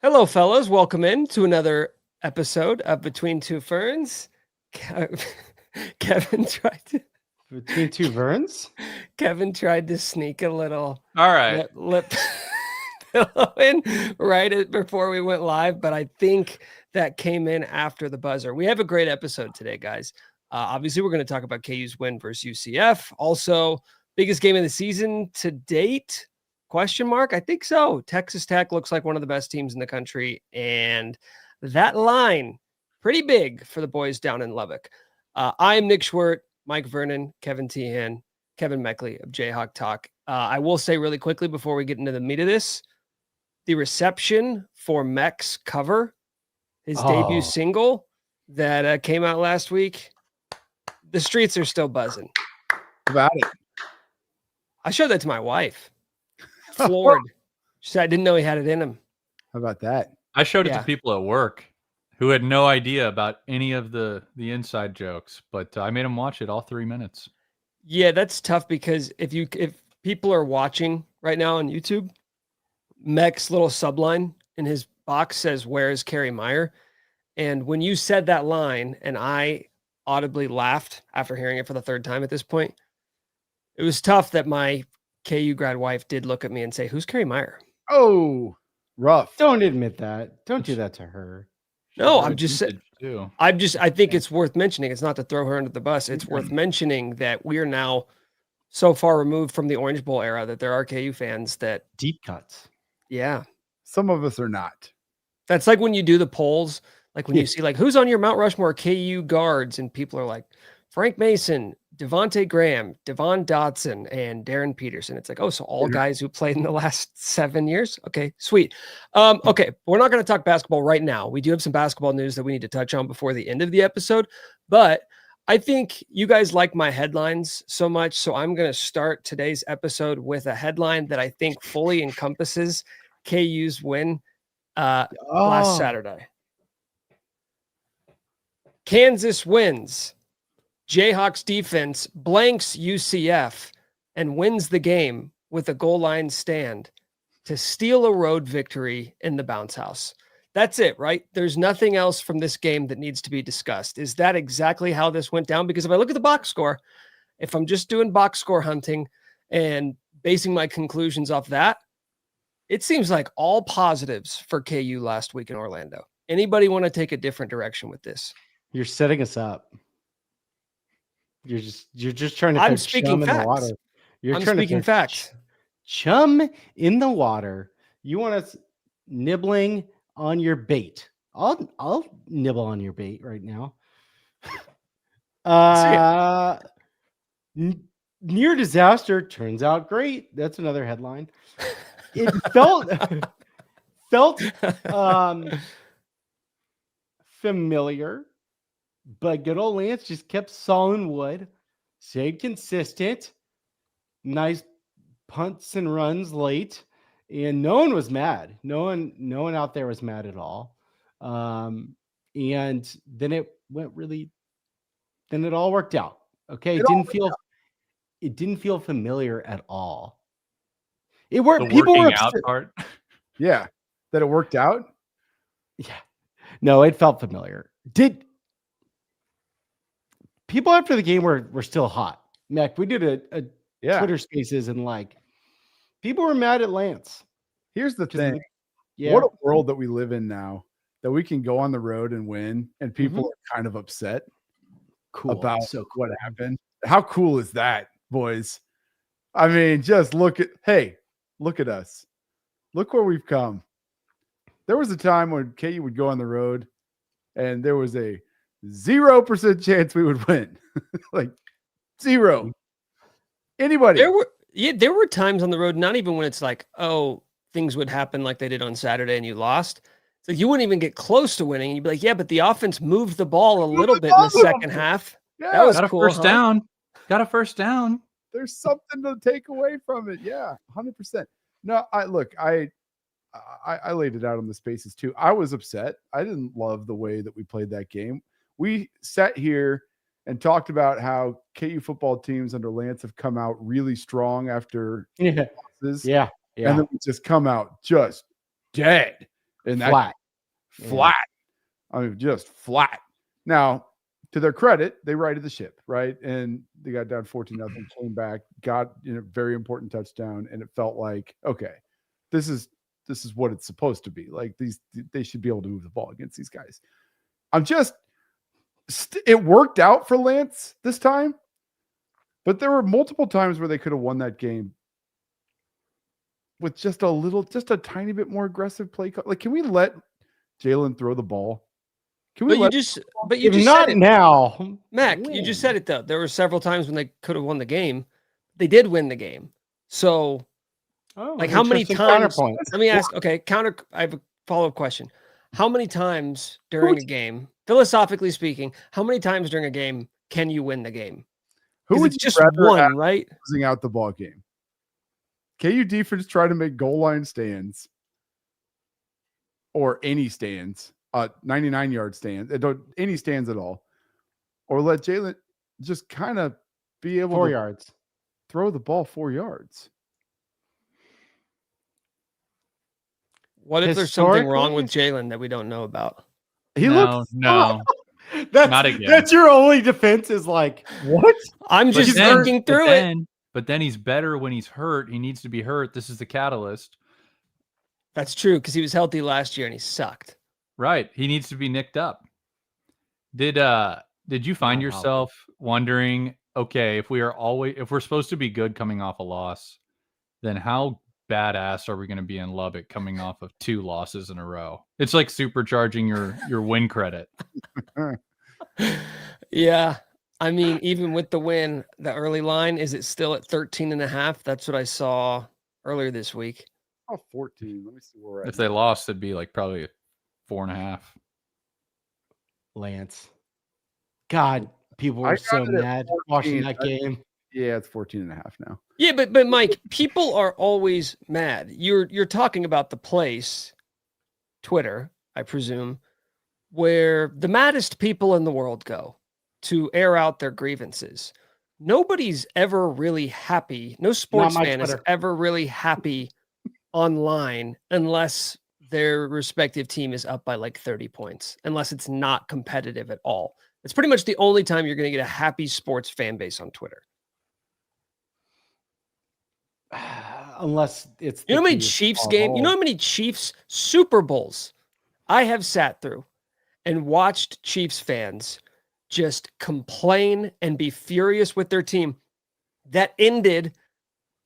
Hello, fellas. Welcome in to another episode of Between Two Ferns. Kevin tried to Between two Verns? Kevin tried to sneak a little All right. lip pillow in before we went live, but I think that came in after the buzzer. We have a great episode today, guys. Obviously, we're going to talk about KU's win versus UCF. Also, biggest game of the season to date. Question mark? I think so. Texas Tech looks like one of the best teams in the country. And that line, pretty big for the boys down in Lubbock. I'm Nick Schwert, Mike Vernon, Kevin Tehan, Kevin Meckley of Jayhawk Talk. I will say really quickly before we get into the meat of this, the reception for Mech's cover, his debut single that came out last week, the streets are still buzzing. About it. I showed that to my wife. Floored. She said, I didn't know he had it in him. How about that? I showed it to people at work who had no idea about any of the inside jokes, but I made them watch it all 3 minutes. Yeah, that's tough because if people are watching right now on YouTube, Mech's little subline in his box says, "Where is Carrie Meyer?" And when you said that line, and I audibly laughed after hearing it for the third time at this point, it was tough that my KU grad wife did look at me and say, "Who's Carrie Meyer?" Oh, rough. Don't admit that. Don't do that to her. No, I'm just saying. I think it's worth mentioning. It's not to throw her under the bus. It's worth mentioning that we are now so far removed from the Orange Bowl era that there are KU fans that deep cuts. Yeah. Some of us are not. That's like when you do the polls, like when you see like who's on your Mount Rushmore KU guards, and people are like Frank Mason, Devontae Graham, Devon Dotson, and Darren Peterson. It's like, oh, so all guys who played in the last 7 years. Okay, sweet. Okay, we're not going to talk basketball right now. We do have some basketball news that we need to touch on before the end of the episode, but I think you guys like my headlines so much, so I'm going to start today's episode with a headline that I think fully encompasses KU's win last Saturday. Kansas wins. Jayhawks defense blanks UCF and wins the game with a goal line stand to steal a road victory in the bounce house. That's it, right? There's nothing else from this game that needs to be discussed. Is that exactly how this went down? Because if I look at the box score, if I'm just doing box score hunting and basing my conclusions off that, it seems like all positives for KU last week in Orlando. Anybody want to take a different direction with this? You're setting us up. You're just trying to I'm put speaking chum facts. in the water. I'm speaking facts. Chum in the water. You want us nibbling on your bait. I'll nibble on your bait right now. Near disaster turns out great. That's another headline. It felt familiar, but good old Lance just kept sawing wood, stayed consistent, nice punts and runs late, and no one was mad. No one out there was mad at all. And then it all worked out. Okay, it didn't feel familiar at all. It worked. People were out part. Yeah, that it worked out. Yeah, no, it felt familiar. Did people after the game were still hot? Mac, we did a Twitter Spaces and like people were mad at Lance. Here's the thing. What a world that we live in now, that we can go on the road and win, and people are kind of upset about what happened. How cool is that, boys? I mean, just look at us. Look where we've come. There was a time when KU would go on the road and there was a 0% chance we would win. Like 0. Anybody. There were times on the road, not even when it's like, oh, things would happen like they did on Saturday and you lost. It's like you wouldn't even get close to winning. You'd be like, yeah, but the offense moved the ball a little bit in the second half. Yeah, that was got cool. First down. Got a first down. There's something to take away from it. Yeah, 100%. No, I laid it out on the Spaces too. I was upset. I didn't love the way that we played that game. We sat here and talked about how KU football teams under Lance have come out really strong after losses. Yeah. And then we just come out just dead. And Flat. flat. I mean, just flat. Now, to their credit, they righted the ship, right? And they got down 14-0, came back, got a very important touchdown, and it felt like, okay, this is what it's supposed to be. Like they should be able to move the ball against these guys. It worked out for Lance this time, but there were multiple times where they could have won that game with just a tiny bit more aggressive play. Like, can we let Jalen throw the ball? Can we? But you If just not said it. now, Mac, you just said it though. There were several times when they could have won the game. They did win the game. So, like, how many times? Let me ask. Okay, I have a follow-up question. How many times during a game, philosophically speaking, how many times during a game can you win the game? Who would just one, right? Losing out the ball game. KU defense try to make goal line stands or any stands, 99-yard stands, any stands at all, or let Jalen just kind of be able 4 to yards throw the ball 4 yards. What if there's something wrong with Jalen that we don't know about? No. Not again. That's your only defense is like, what? I'm just thinking through it. But then he's better when he's hurt. He needs to be hurt. This is the catalyst. That's true, because he was healthy last year and he sucked. Right. He needs to be nicked up. Did you find yourself wondering, okay, if we're supposed to be good coming off a loss, then how badass are we going to be in Lubbock coming off of 2 losses in a row? It's like supercharging your win credit. Yeah. I mean, even with the win, the early line, is it still at 13.5? That's what I saw earlier this week. Oh, 14. Let me see where we're at. If they lost, it'd be like probably 4.5. Lance. God, people were so mad watching that game. Yeah, it's 14.5 now. Yeah, but Mike, people are always mad. You're talking about the place, Twitter, I presume, where the maddest people in the world go to air out their grievances. Nobody's ever really happy. No sports fan is ever really happy online unless their respective team is up by like 30 points, unless it's not competitive at all. It's pretty much the only time you're going to get a happy sports fan base on Twitter. Unless it's how many Chiefs games, how many Chiefs Super Bowls I have sat through and watched Chiefs fans just complain and be furious with their team that ended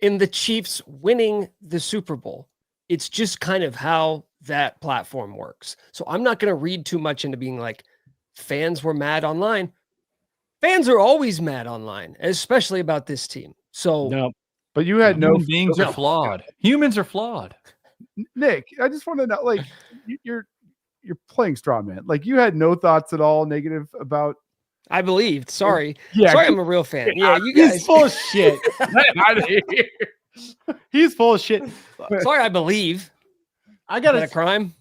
in the Chiefs winning the Super Bowl. It's just kind of how that platform works. So I'm not going to read too much into being like, fans were mad online. Fans are always mad online, especially about this team. So, no. But you had Human beings are flawed. Humans are flawed. Nick, I just want to know, like, you're playing straw man. Like, you had no thoughts at all negative about. I believed. Sorry. Yeah, sorry, I'm a real fan. Yeah, you guys. He's full of shit. He's full of shit. Sorry, I believe. I got a crime.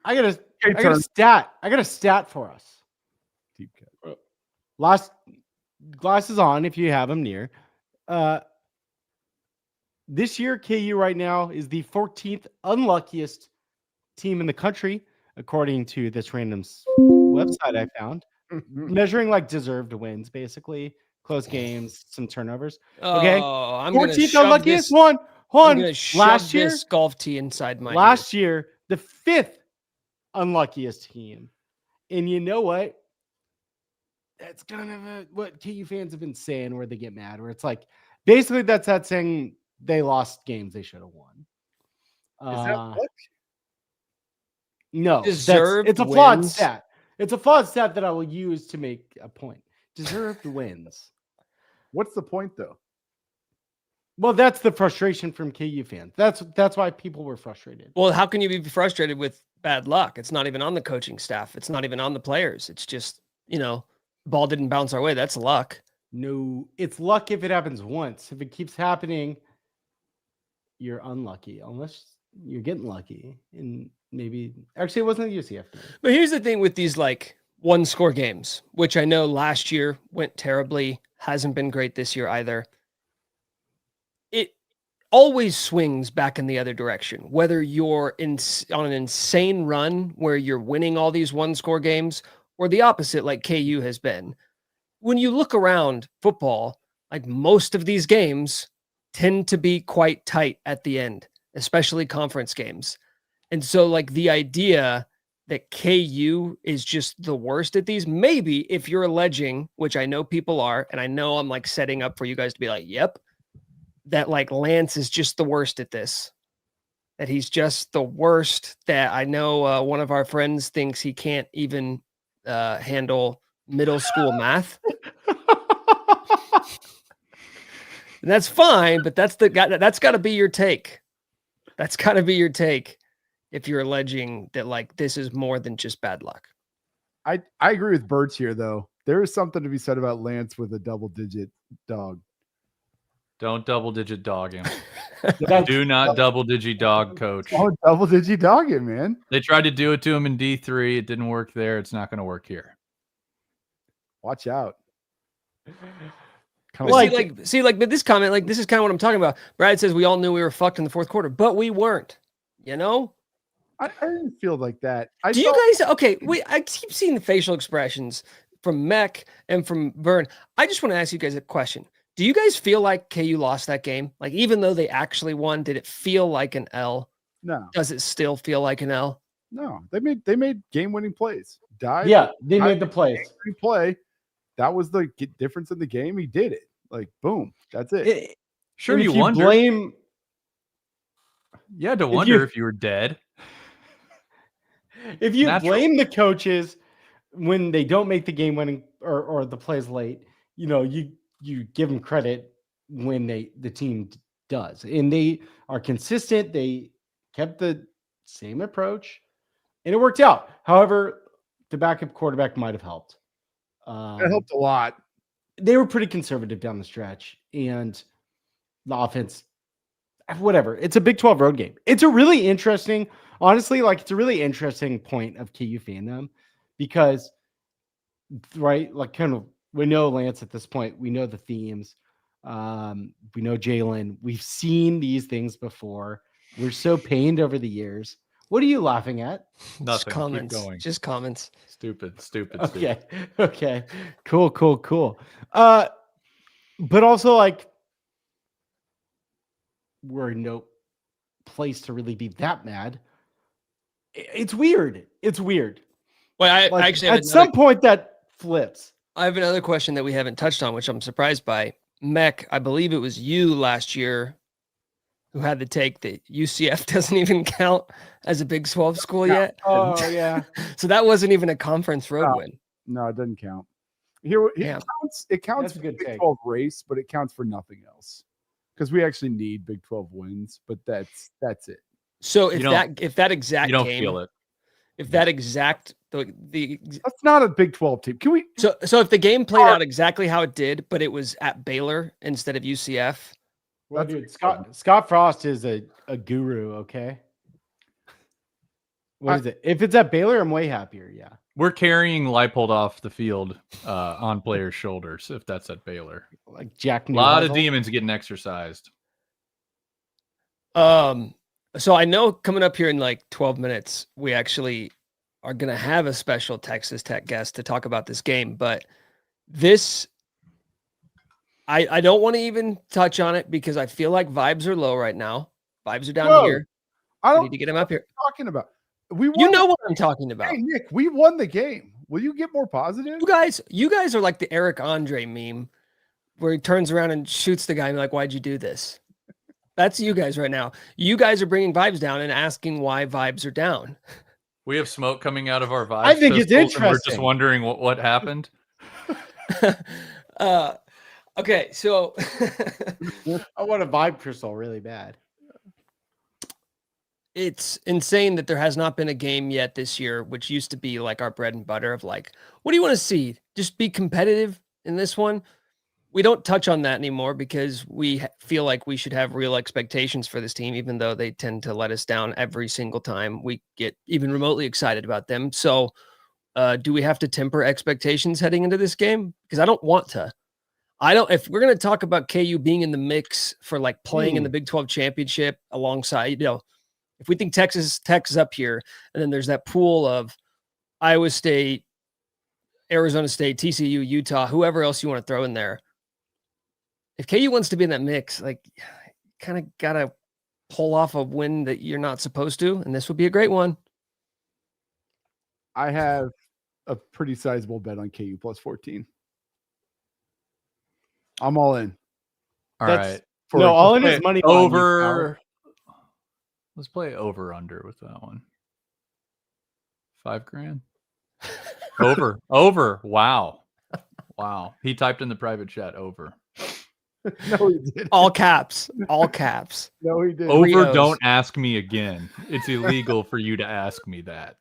I got a stat. I got a stat for us. Deep cut. Last glasses on if you have them near. This year, KU right now is the 14th unluckiest team in the country, according to this random website I found. Measuring like deserved wins, basically. Close games, some turnovers. Okay. Oh, I'm 14th unluckiest one. Last year, this golf tee inside my last year, the 5th unluckiest team. And you know what? That's kind of what KU fans have been saying where they get mad, where it's like, basically that's that saying they lost games they should have won. Is that what? No, it's a flawed stat. It's a flawed stat that I will use to make a point. Deserved wins. What's the point, though? Well, that's the frustration from KU fans. That's why people were frustrated. Well, how can you be frustrated with bad luck? It's not even on the coaching staff. It's not even on the players. It's just, the ball didn't bounce our way. That's luck. No, it's luck if it happens once. If it keeps happening, you're unlucky. Unless you're getting lucky. And maybe actually it wasn't a UCF game. But here's the thing with these like 1-score games, which I know last year went terribly, hasn't been great this year either. always swings back in the other direction, whether you're on an insane run where you're winning all these one-score games or the opposite, like KU has been. When you look around football, like most of these games tend to be quite tight at the end, especially conference games. And so like the idea that KU is just the worst at these, maybe if you're alleging, which I know people are, and I know I'm like setting up for you guys to be like, yep, that like Lance is just the worst at this, that he's just the worst, that I know one of our friends thinks he can't even handle middle school math. And that's fine, but that's got to be your take. That's got to be your take if you're alleging that like this is more than just bad luck. I agree with Birch here, though. There is something to be said about Lance with a double-digit dog. Don't double-digit dog him. Do not double-digit dog coach. Oh, double-digit dog it, man. They tried to do it to him in D3. It didn't work there. It's not going to work here. Watch out. But but this comment, like this is kind of what I'm talking about. Brad says we all knew we were fucked in the fourth quarter, but we weren't. You know, I didn't feel like that. You guys? Okay, I keep seeing the facial expressions from Mech and from Vern. I just want to ask you guys a question. Do you guys feel like KU lost that game? Like even though they actually won, did it feel like an L? No. Does it still feel like an L? No. They made game-winning plays. They made the plays. Play. That was the difference in the game. He did it. Like, boom. That's it. Sure, you wonder. You had to wonder if you were dead. If you blame the coaches when they don't make the game winning or the plays late, you know, you give them credit when the team does. And they are consistent. They kept the same approach and it worked out. However, the backup quarterback might have helped. It helped a lot. They were pretty conservative down the stretch, and the offense, whatever. It's a Big 12 road game. It's a really interesting, honestly, like it's a really interesting point of KU fandom because, right, like kind of we know Lance at this point. We know the themes. We know Jalen. We've seen these things before. We're so pained over the years. What are you laughing at? Nothing. Just comments. Keep going. Just comments. Stupid. Okay. Cool. But also like we're in no place to really be that mad. It's weird. Well, I actually at some point that flips. I have another question that we haven't touched on, which I'm surprised by. Mech, I believe it was you last year who had the take that UCF doesn't even count as a Big 12 school yet. Oh, yeah. So that wasn't even a conference road win. No, it doesn't count. It counts That's a for good Big take. 12 race, but it counts for nothing else. Because we actually need Big 12 wins, but that's it. So if that exact you don't game, feel it. If that exact that's not a Big 12 team. Can we? So if the game played out exactly how it did, but it was at Baylor instead of UCF. Well, dude, Scott Frost is a guru. Okay. What is it? If it's at Baylor, I'm way happier. Yeah. We're carrying Leipold off the field on players' shoulders if that's at Baylor. Like Jack. A lot of demons getting exercised. So I know coming up here in like 12 minutes, we actually are going to have a special Texas Tech guest to talk about this game, but this, I don't want to even touch on it because I feel like vibes are low right now. Vibes are down here. I need to get him up here. Talking about what I'm talking about. Hey Nick, we won the game. Will you get more positive? You guys are like the Eric Andre meme where he turns around and shoots the guy and like, why'd you do this? That's you guys right now. You guys are bringing vibes down and asking why vibes are down. We have smoke coming out of our vibes. I think it's interesting. We're just wondering what happened. Okay, so I want a vibe crystal really bad. It's insane that there has not been a game yet this year, which used to be like our bread and butter of like, what do you want to see? Just be competitive in this one. We don't touch on that anymore because we feel like we should have real expectations for this team, even though they tend to let us down every single time we get even remotely excited about them. So do we have to temper expectations heading into this game? Because I don't want to. If we're going to talk about KU being in the mix for like playing in the Big 12 championship alongside, if we think Texas Tech is up here, and then there's that pool of Iowa State, Arizona State, TCU, Utah, whoever else you want to throw in there. If KU wants to be in that mix, like, kind of got to pull off a win that you're not supposed to, and this would be a great one. I have a pretty sizable bet on KU plus 14. I'm all in. All right. All in is money over. Let's play over under with that one. $5,000. Over. Wow. He typed in the private chat over. No, he didn't. All caps. No, he didn't. Over. Rios. Don't ask me again. It's illegal for you to ask me that.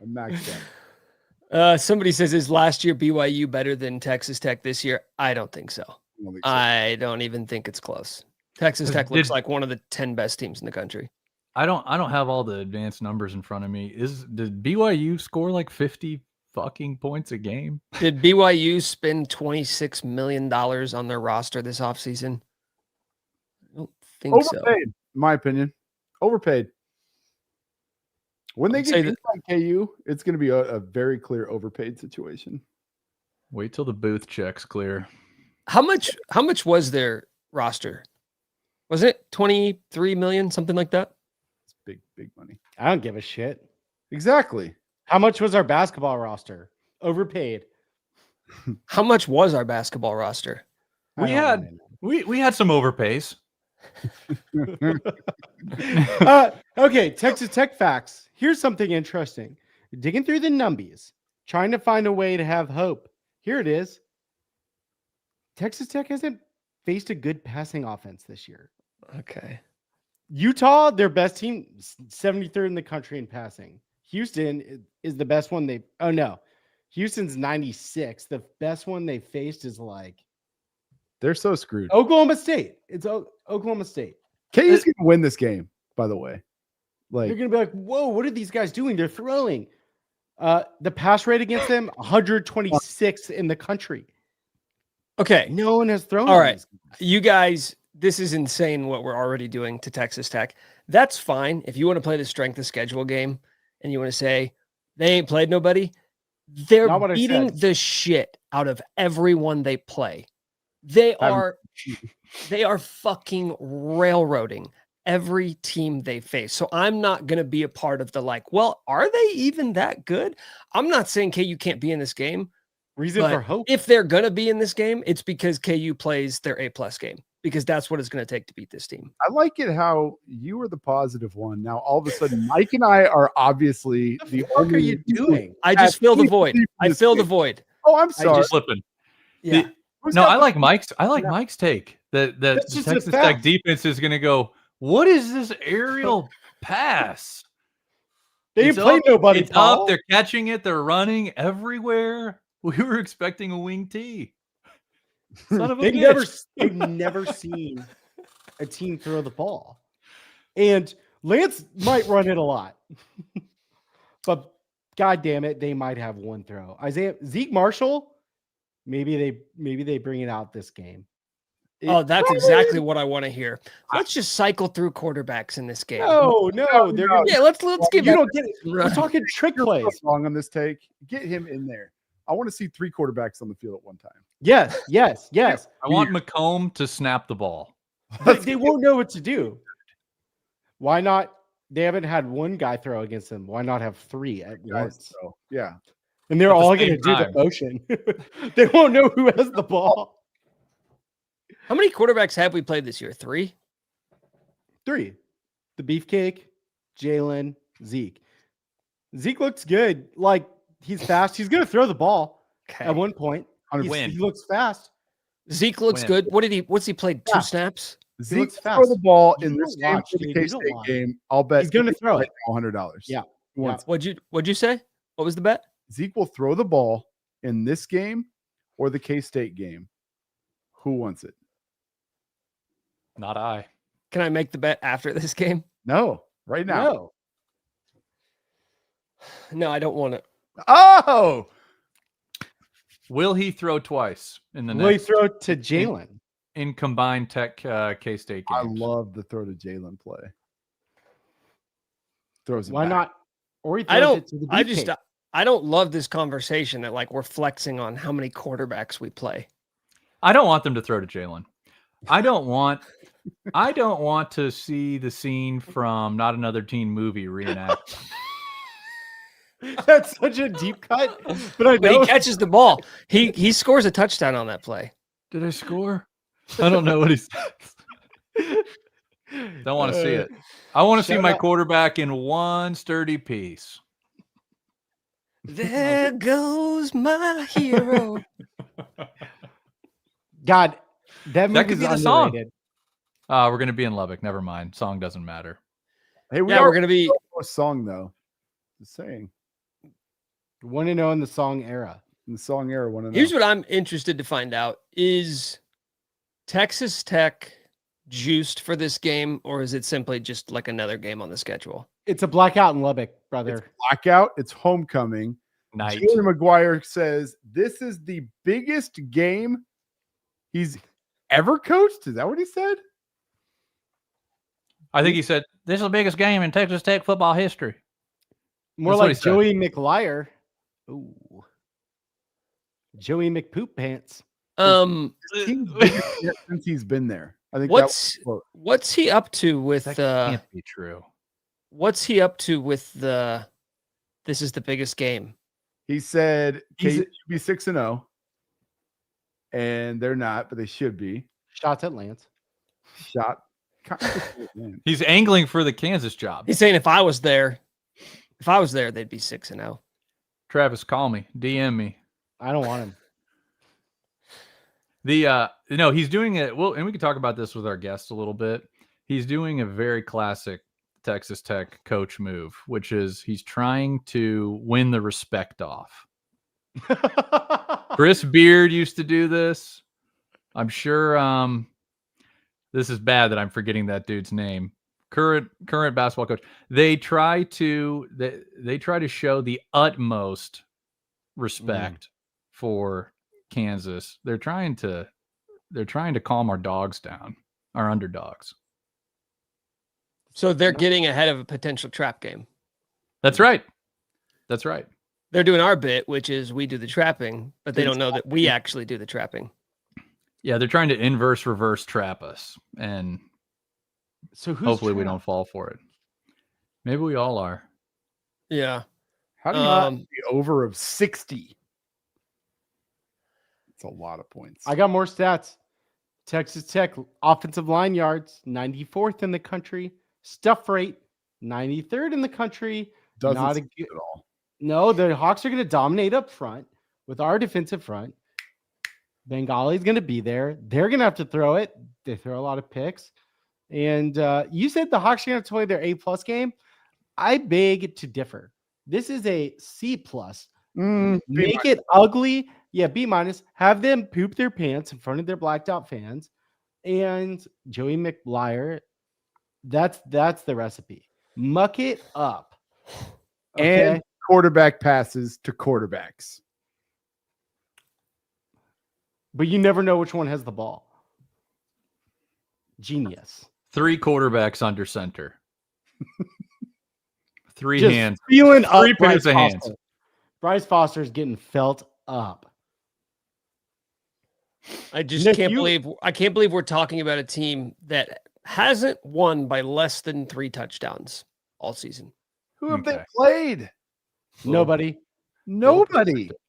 I'm maxed out. Somebody says, is last year BYU better than Texas Tech this year? I don't think so. I don't even think it's close. Texas Tech looks like one of the 10 best teams in the country. I don't have all the advanced numbers in front of me. Did BYU score like 50 fucking points a game? Did BYU spend $26 million on their roster this offseason? I don't think so. Overpaid, in my opinion. Overpaid. When they get beat by KU, it's going to be a very clear overpaid situation. Wait till the booth checks clear. How much was their roster? Was it 23 million, something like that? It's big money. I don't give a shit. Exactly. How much was our basketball roster? Overpaid. How much was our basketball roster? We had some overpays. Okay, Texas Tech facts. Here's something interesting. Digging through the numbies, trying to find a way to have hope. Here it is. Texas Tech hasn't faced a good passing offense this year. Okay. Utah, their best team, 73rd in the country in passing. Houston is the best one Houston's 96. The best one they faced is like... They're so screwed. Oklahoma State. It's Oklahoma State. KU's going to win this game, by the way. Like, you're going to be like, whoa, what are these guys doing? They're throwing. The pass rate against them, 126 in the country. Okay. No one has thrown. All right. You guys, this is insane what we're already doing to Texas Tech. That's fine. If you want to play the strength of schedule game and you want to say they ain't played nobody, they're beating the shit out of everyone they play. They are fucking railroading every team they face. So I'm not going to be a part of the well, are they even that good? I'm not saying KU can't be in this game. Reason for hope. If they're going to be in this game, it's because KU plays their A+ game, because that's what it's going to take to beat this team. I like it how you were the positive one. Now, all of a sudden, Mike and I are obviously the what are you doing? I just fill the void. I fill the void. Oh, I'm sorry. Just slipping. Yeah. I like Mike's take that the Texas Tech defense is going to go, what is this aerial pass? They didn't play nobody. It's up. They're catching it. They're running everywhere. We were expecting a wing T. Son of a bitch. They've never seen a team throw the ball. And Lance might run it a lot. But God damn it, they might have one throw. Zeke Marshall, maybe they bring it out this game. That's exactly what I want to hear. Let's just cycle through quarterbacks in this game. No. Let's give you don't get it. We're talking trick plays. Wrong on this take. Get him in there. I want to see 3 quarterbacks on the field at one time. Yes. I want McComb to snap the ball. They won't know what to do. Why not? They haven't had one guy throw against them. Why not have 3 at once? So, yeah. And they're all going to do the motion. They won't know who has the ball. How many quarterbacks have we played this year? 3? 3. The Beefcake, Jalen, Zeke. Zeke looks good. Like, he's fast. He's going to throw the ball at one point. He looks fast. Zeke looks good. What's he played? 2 snaps? Zeke throw the ball in this game for the K-State game. I'll bet he's going to throw it. $100. Yeah. What'd you say? What was the bet? Zeke will throw the ball in this game or the K-State game. Who wants it? Not I. Can I make the bet after this game? No, right now. No, I don't want it. Oh, Will he throw twice in the Will he next? throw to Jalen? In combined Tech K-State I games. love the throw to Jalen play. Throws it Why back. not? Or he throws it to the beefcake. I don't love this conversation that like we're flexing on how many quarterbacks we play. I don't want them to throw to Jalen. I don't want to see the scene from Not Another Teen Movie reenact. That's such a deep cut. But he catches the ball. He scores a touchdown on that play. Did I score? I don't know what he says. Don't want to see it. I want to see my quarterback in one sturdy piece. There goes my hero. God, that could be the underrated. Song. We're going to be in Lubbock. Never mind. Song doesn't matter. Hey, we're going to be a song though. Just saying. 1-0 in the song era. In the song era, 1-0. Here's what I'm interested to find out: is Texas Tech juiced for this game, or is it simply just like another game on the schedule? It's a blackout in Lubbock, brother. It's blackout. It's homecoming. Night. Jerry Maguire says this is the biggest game he's ever coached. Is that what he said? I think he said this is the biggest game in Texas Tech football history. More like Joey McLiar. Ooh. Joey McPoop Pants. Since he's been there. I think what's he up to with that can't be true. What's he up to with the this is the biggest game? He said KU should be 6-0. And they're not, but they should be. Shots at Lance. He's angling for the Kansas job. He's saying if I was there, they'd be 6-0. Travis, call me. DM me. I don't want him. He's doing it. Well, and we can talk about this with our guests a little bit. He's doing a very classic Texas Tech coach move, which is he's trying to win the respect off. Chris Beard used to do this. I'm sure this is bad that I'm forgetting that dude's name. Current basketball coach. They try to show the utmost respect for Kansas. They're trying to calm our dogs down, our underdogs. So they're getting ahead of a potential trap game. That's right. That's right. They're doing our bit, which is we do the trapping, but they don't know that we actually do the trapping. Yeah, they're trying to reverse trap us, and so hopefully we don't fall for it. Maybe we all are. Yeah. How do you not be over of 60? It's a lot of points. I got more stats. Texas Tech offensive line yards, 94th in the country. Stuff rate, 93rd in the country. Doesn't not at all. No, the Hawks are going to dominate up front with our defensive front. Bengali's going to be there. They're going to have to throw it. They throw a lot of picks. And you said the Hawks are going to play their A+ game. I beg to differ. This is a C+. Make it ugly. Yeah, B-. Have them poop their pants in front of their blacked out fans. And Joey McLiar, that's the recipe. Muck it up. Okay? And quarterback passes to quarterbacks. But you never know which one has the ball. Genius. 3 quarterbacks under center. 3 just hands. Feeling 3 pairs of hands. Bryce Foster's getting felt up. I can't believe we're talking about a team that hasn't won by less than 3 touchdowns all season. Who have they played? Nobody.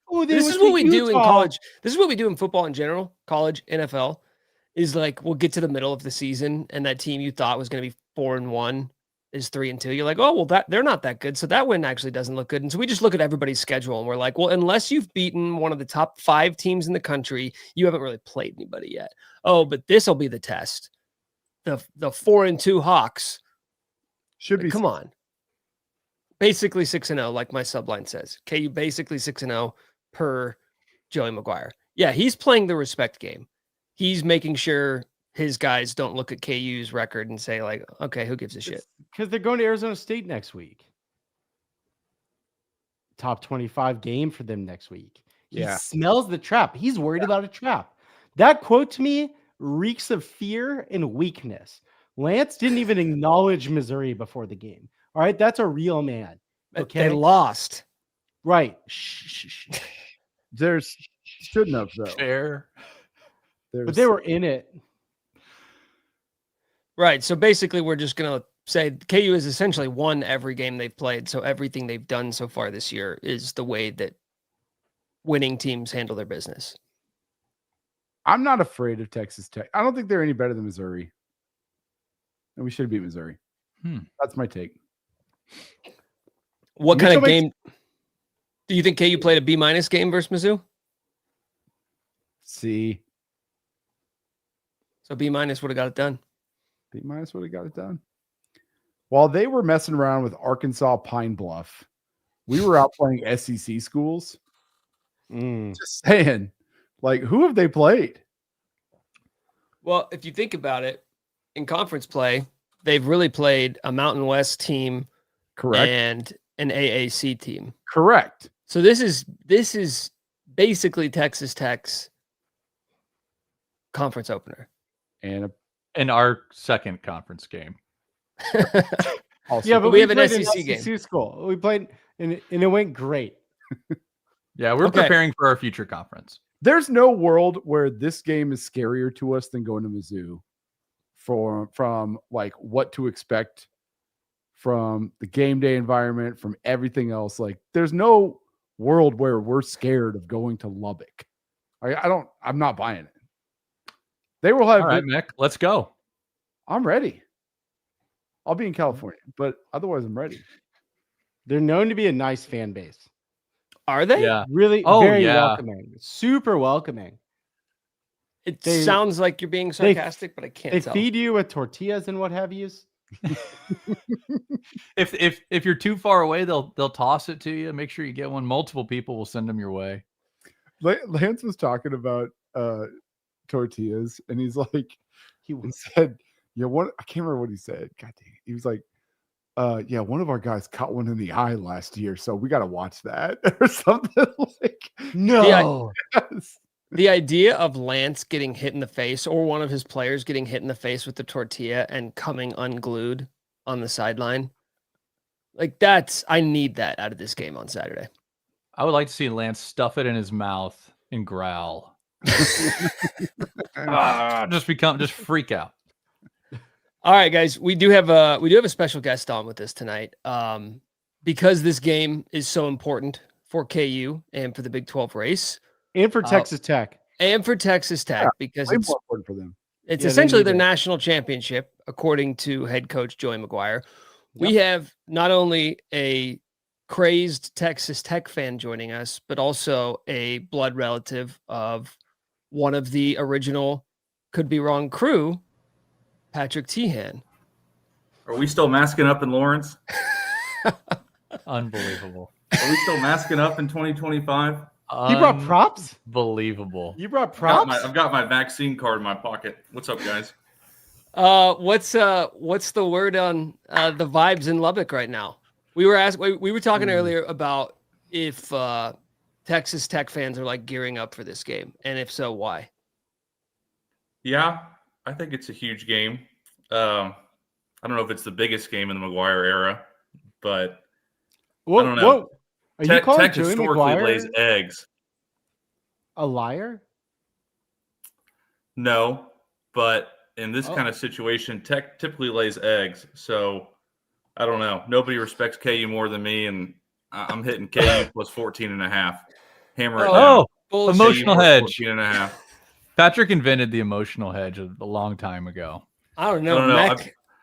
Oh, this is what we do in college. This is what we do in football in general, college, NFL, is like we'll get to the middle of the season and that team you thought was going to be 4-1 is 3-2. You're like, oh, well, they're not that good. So that win actually doesn't look good. And so we just look at everybody's schedule and we're like, well, unless you've beaten one of the top 5 teams in the country, you haven't really played anybody yet. Oh, but this will be the test. The 4-2 Hawks should be. Come on. Basically 6-0, like my subline says. KU basically 6-0 per Joey Maguire. Yeah, he's playing the respect game. He's making sure his guys don't look at KU's record and say, like, okay, who gives a shit? Because they're going to Arizona State next week. Top 25 game for them next week. He smells the trap. He's worried about a trap. That quote to me reeks of fear and weakness. Lance didn't even acknowledge Missouri before the game. All right, that's a real man. Okay, They lost. Right. Shh. There's shouldn't have though. Fair. But they were in it. Right. So basically, we're just going to say KU has essentially won every game they've played. So everything they've done so far this year is the way that winning teams handle their business. I'm not afraid of Texas Tech. I don't think they're any better than Missouri. And we should beat Missouri. That's my take. What kind of game do you think KU played a B- game versus Mizzou? C. So B- would have got it done. B- would have got it done. While they were messing around with Arkansas Pine Bluff, we were out playing SEC schools. Just saying, like, who have they played? Well, if you think about it, in conference play, they've really played a Mountain West team, correct, and an AAC team, correct. So this is basically Texas Tech's conference opener, and our second conference game. Also, yeah, but we have an SEC game. School. We played, and it went great. Yeah, we're preparing for our future conference. There's no world where this game is scarier to us than going to Mizzou from like what to expect from the game day environment, from everything else. Like, there's no world where we're scared of going to Lubbock. I'm not buying it. They will have. All right, Mick, let's go. I'm ready. I'll be in California, but otherwise I'm ready. They're known to be a nice fan base. Are they? Yeah. Really very welcoming. Super welcoming. It sounds like you're being sarcastic, but I can't tell. They feed you with tortillas and what have yous. If you're too far away, they'll toss it to you. Make sure you get one. Multiple people will send them your way. Lance was talking about tortillas, and he's like, he said, "Yeah, what?" I can't remember what he said. God dang it. He was like, "Yeah, one of our guys caught one in the eye last year, so we got to watch that or something." Like, no. The idea of Lance getting hit in the face, or one of his players getting hit in the face with the tortilla and coming unglued on the sideline, like I need that out of this game on Saturday. I would like to see Lance stuff it in his mouth and growl. Just freak out. All right, guys, we do have a special guest on with us tonight. Because this game is so important for KU and for the Big 12 race. And for Texas Tech. Because it's more important for them. It's essentially their national championship, according to head coach Joey McGuire. We have not only a crazed Texas Tech fan joining us, but also a blood relative of one of the original Could Be Wrong crew, Patrick Tehan. Are we still masking up in Lawrence? Unbelievable. Are we still masking up in 2025? You brought props? Believable. You brought props? I've got my vaccine card in my pocket. What's up, guys? What's the word on the vibes in Lubbock right now? We were talking earlier about if Texas Tech fans are like gearing up for this game, and if so, why? Yeah, I think it's a huge game. I don't know if it's the biggest game in the McGuire era, but I don't know. Whoa. Are you calling Tech Joey historically McGuire lays eggs. a liar? No, but in this kind of situation, Tech typically lays eggs. So I don't know. Nobody respects KU more than me, and I'm hitting KU plus 14.5. Hammer it down. Emotional hedge. 14.5. Patrick invented the emotional hedge a long time ago. I don't know.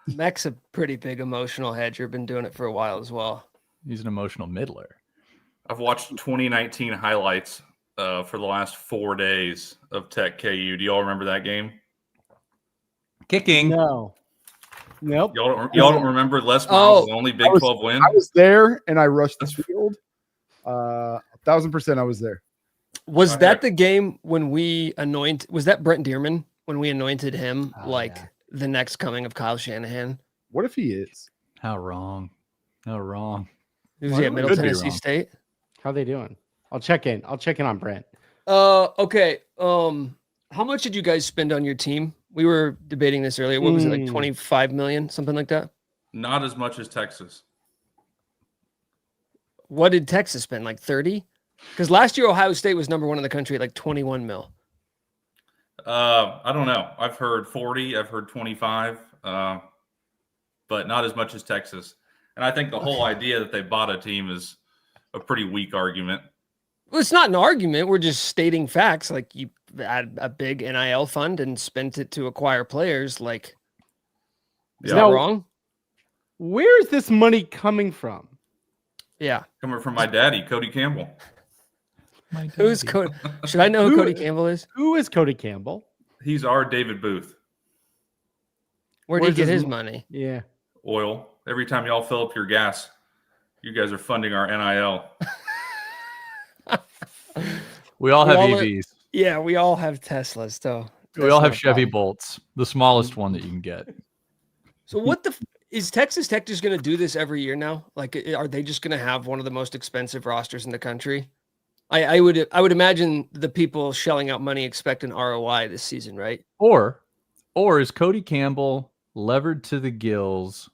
Mech's a pretty big emotional hedger. Been doing it for a while as well. He's an emotional middler. I've watched 2019 highlights for the last 4 days of Tech KU. Do y'all remember that game? Kicking. No. Nope. Y'all don't remember Les Miles' only Big 12 win? I was there and I rushed the field. 1,000% I was there. Was that the game when we was that Brent Dearman when we anointed him the next coming of Kyle Shanahan? What if he is? How wrong. How wrong. Was he at Middle Tennessee State? How they doing? I'll check in. I'll check in on Brent. Okay. How much did you guys spend on your team? We were debating this earlier. What was it, like 25 million, something like that? Not as much as Texas. What did Texas spend? Like 30? Because last year Ohio State was number 1 in the country at like 21 mil. I don't know. I've heard 40. I've heard 25. But not as much as Texas. And I think the whole idea that they bought a team is a pretty weak argument. Well, it's not an argument. We're just stating facts. Like, you had a big NIL fund and spent it to acquire players. Like, is that wrong? Where is this money coming from? Yeah. Coming from my daddy, Cody Campbell. Who's Cody? Should I know who Cody Campbell is? Who is Cody Campbell? He's our David Booth. Where did he get his money? Yeah. Oil. Every time y'all fill up your gas, you guys are funding our NIL. We all have EVs. Yeah, we all have Teslas, though. We all have Chevy Bolts, the smallest one that you can get. So what is Texas Tech just going to do this every year now? Like, are they just going to have one of the most expensive rosters in the country? I would imagine the people shelling out money expect an ROI this season, right? Or is Cody Campbell levered to the gills,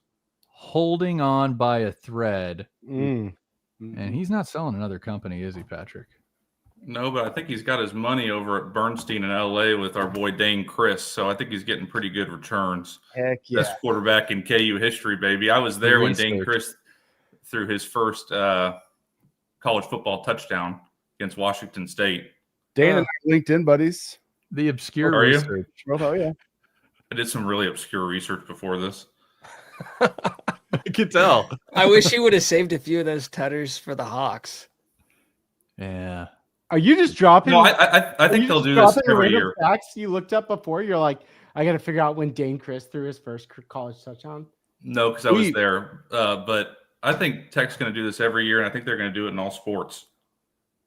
holding on by a thread, and he's not selling another company, is he, Patrick? No, but I think he's got his money over at Bernstein in LA with our boy Dane Chris. So I think he's getting pretty good returns. Heck yeah. Best quarterback in KU history, baby. I was there when Dane Chris threw his first college football touchdown against Washington State. Dane and I LinkedIn buddies. The obscure research. Oh, yeah. I did some really obscure research before this. I could tell. I wish he would have saved a few of those tutters for the Hawks. Yeah. Are you just dropping? No, I think they'll do this every year. Facts you looked up before. You're like, I got to figure out when Dane Chris threw his first college touchdown. No, because I was there. But I think Tech's going to do this every year, and I think they're going to do it in all sports.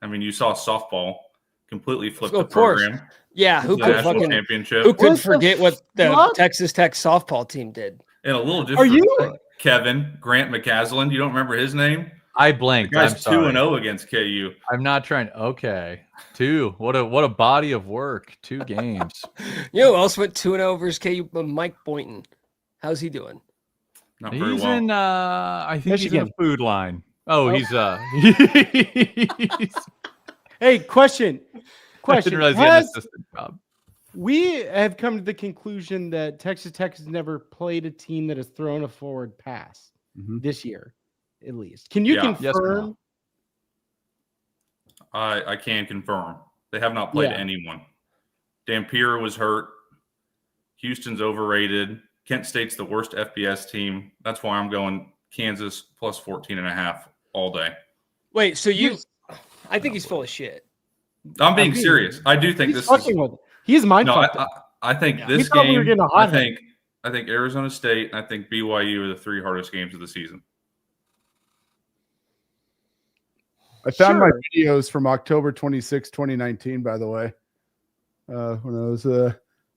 I mean, you saw softball completely flip the program. Yeah, who could national championship? Who could forget what the Texas Tech softball team did? And a little different. Kevin Grant McCaslin? You don't remember his name? I blanked. The guy's 2-0 against KU. I'm not trying. Okay, 2. What a body of work. 2 games. You know who else went 2-0 versus KU? Mike Boynton. How's he doing? Not very well. In. I think he's in a food line. He's Hey, question. I didn't realize he had an assistant job. We have come to the conclusion that Texas Tech has never played a team that has thrown a forward pass this year, at least. Can you confirm? Yes or no? I can confirm. They have not played anyone. Dampier was hurt. Houston's overrated. Kent State's the worst FBS team. That's why I'm going Kansas plus 14.5 all day. Wait, so I think he's full of shit. I'm being serious. I do think this is. He's mind fucked. I think this game. I think Arizona State and I think BYU are the 3 hardest games of the season. I found my videos from October 26, 2019, by the way, when I was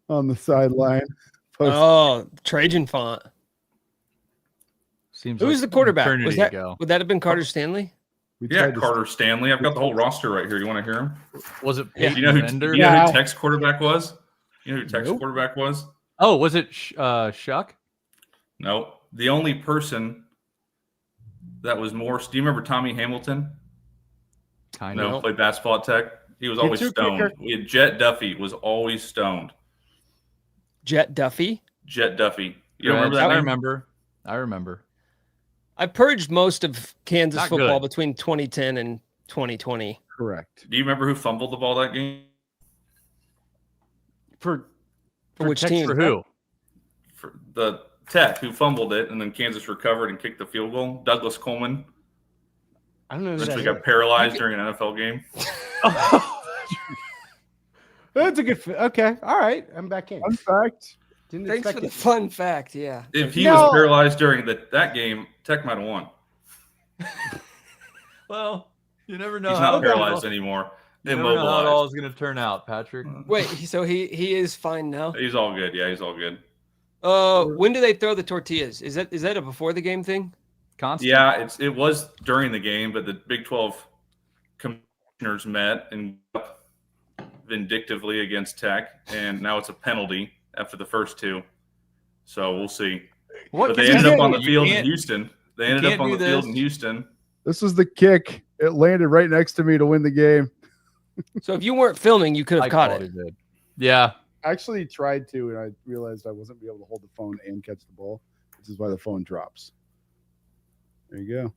on the sideline. Trajan font. Seems Who's like the quarterback? Would that have been Carter Stanley? Carter Stanley. I've got the whole roster right here. You want to hear him? Was it? Do you know who Tech's quarterback was? You know who Tech's quarterback was? Oh, was it Shuck? No. The only person that was more. Do you remember Tommy Hamilton? Kind of. Played basketball at Tech. He was always stoned. We had Jet Duffy was always stoned. Jet Duffy. You don't remember that name? I remember. I purged most of Kansas football between 2010 and 2020. Correct. Do you remember who fumbled the ball that game? For which team? For who? For the Tech, who fumbled it, and then Kansas recovered and kicked the field goal. Douglas Coleman. I don't know. Since we got paralyzed during an NFL game. That's a good. Okay, all right. I'm back in. Fun fact. Thanks for the fun fact. Yeah. If he was paralyzed during that game, Tech might have won. Well, you never know. He's not paralyzed anymore. You never know how it all is going to turn out, Patrick. Wait, so he is fine now? He's all good. Yeah, he's all good. When do they throw the tortillas? Is that a before the game thing? Constant. Yeah, it was during the game, but the Big 12 commissioners met and vindictively against Tech, and now it's a penalty after the first two. So we'll see. But they ended up on the field in Houston. They ended up on the field in Houston. This was the kick. It landed right next to me to win the game. So if you weren't filming, you could have caught it. Did. Yeah. I actually tried to, and I realized I wasn't able to hold the phone and catch the ball. This is why the phone drops. There you go.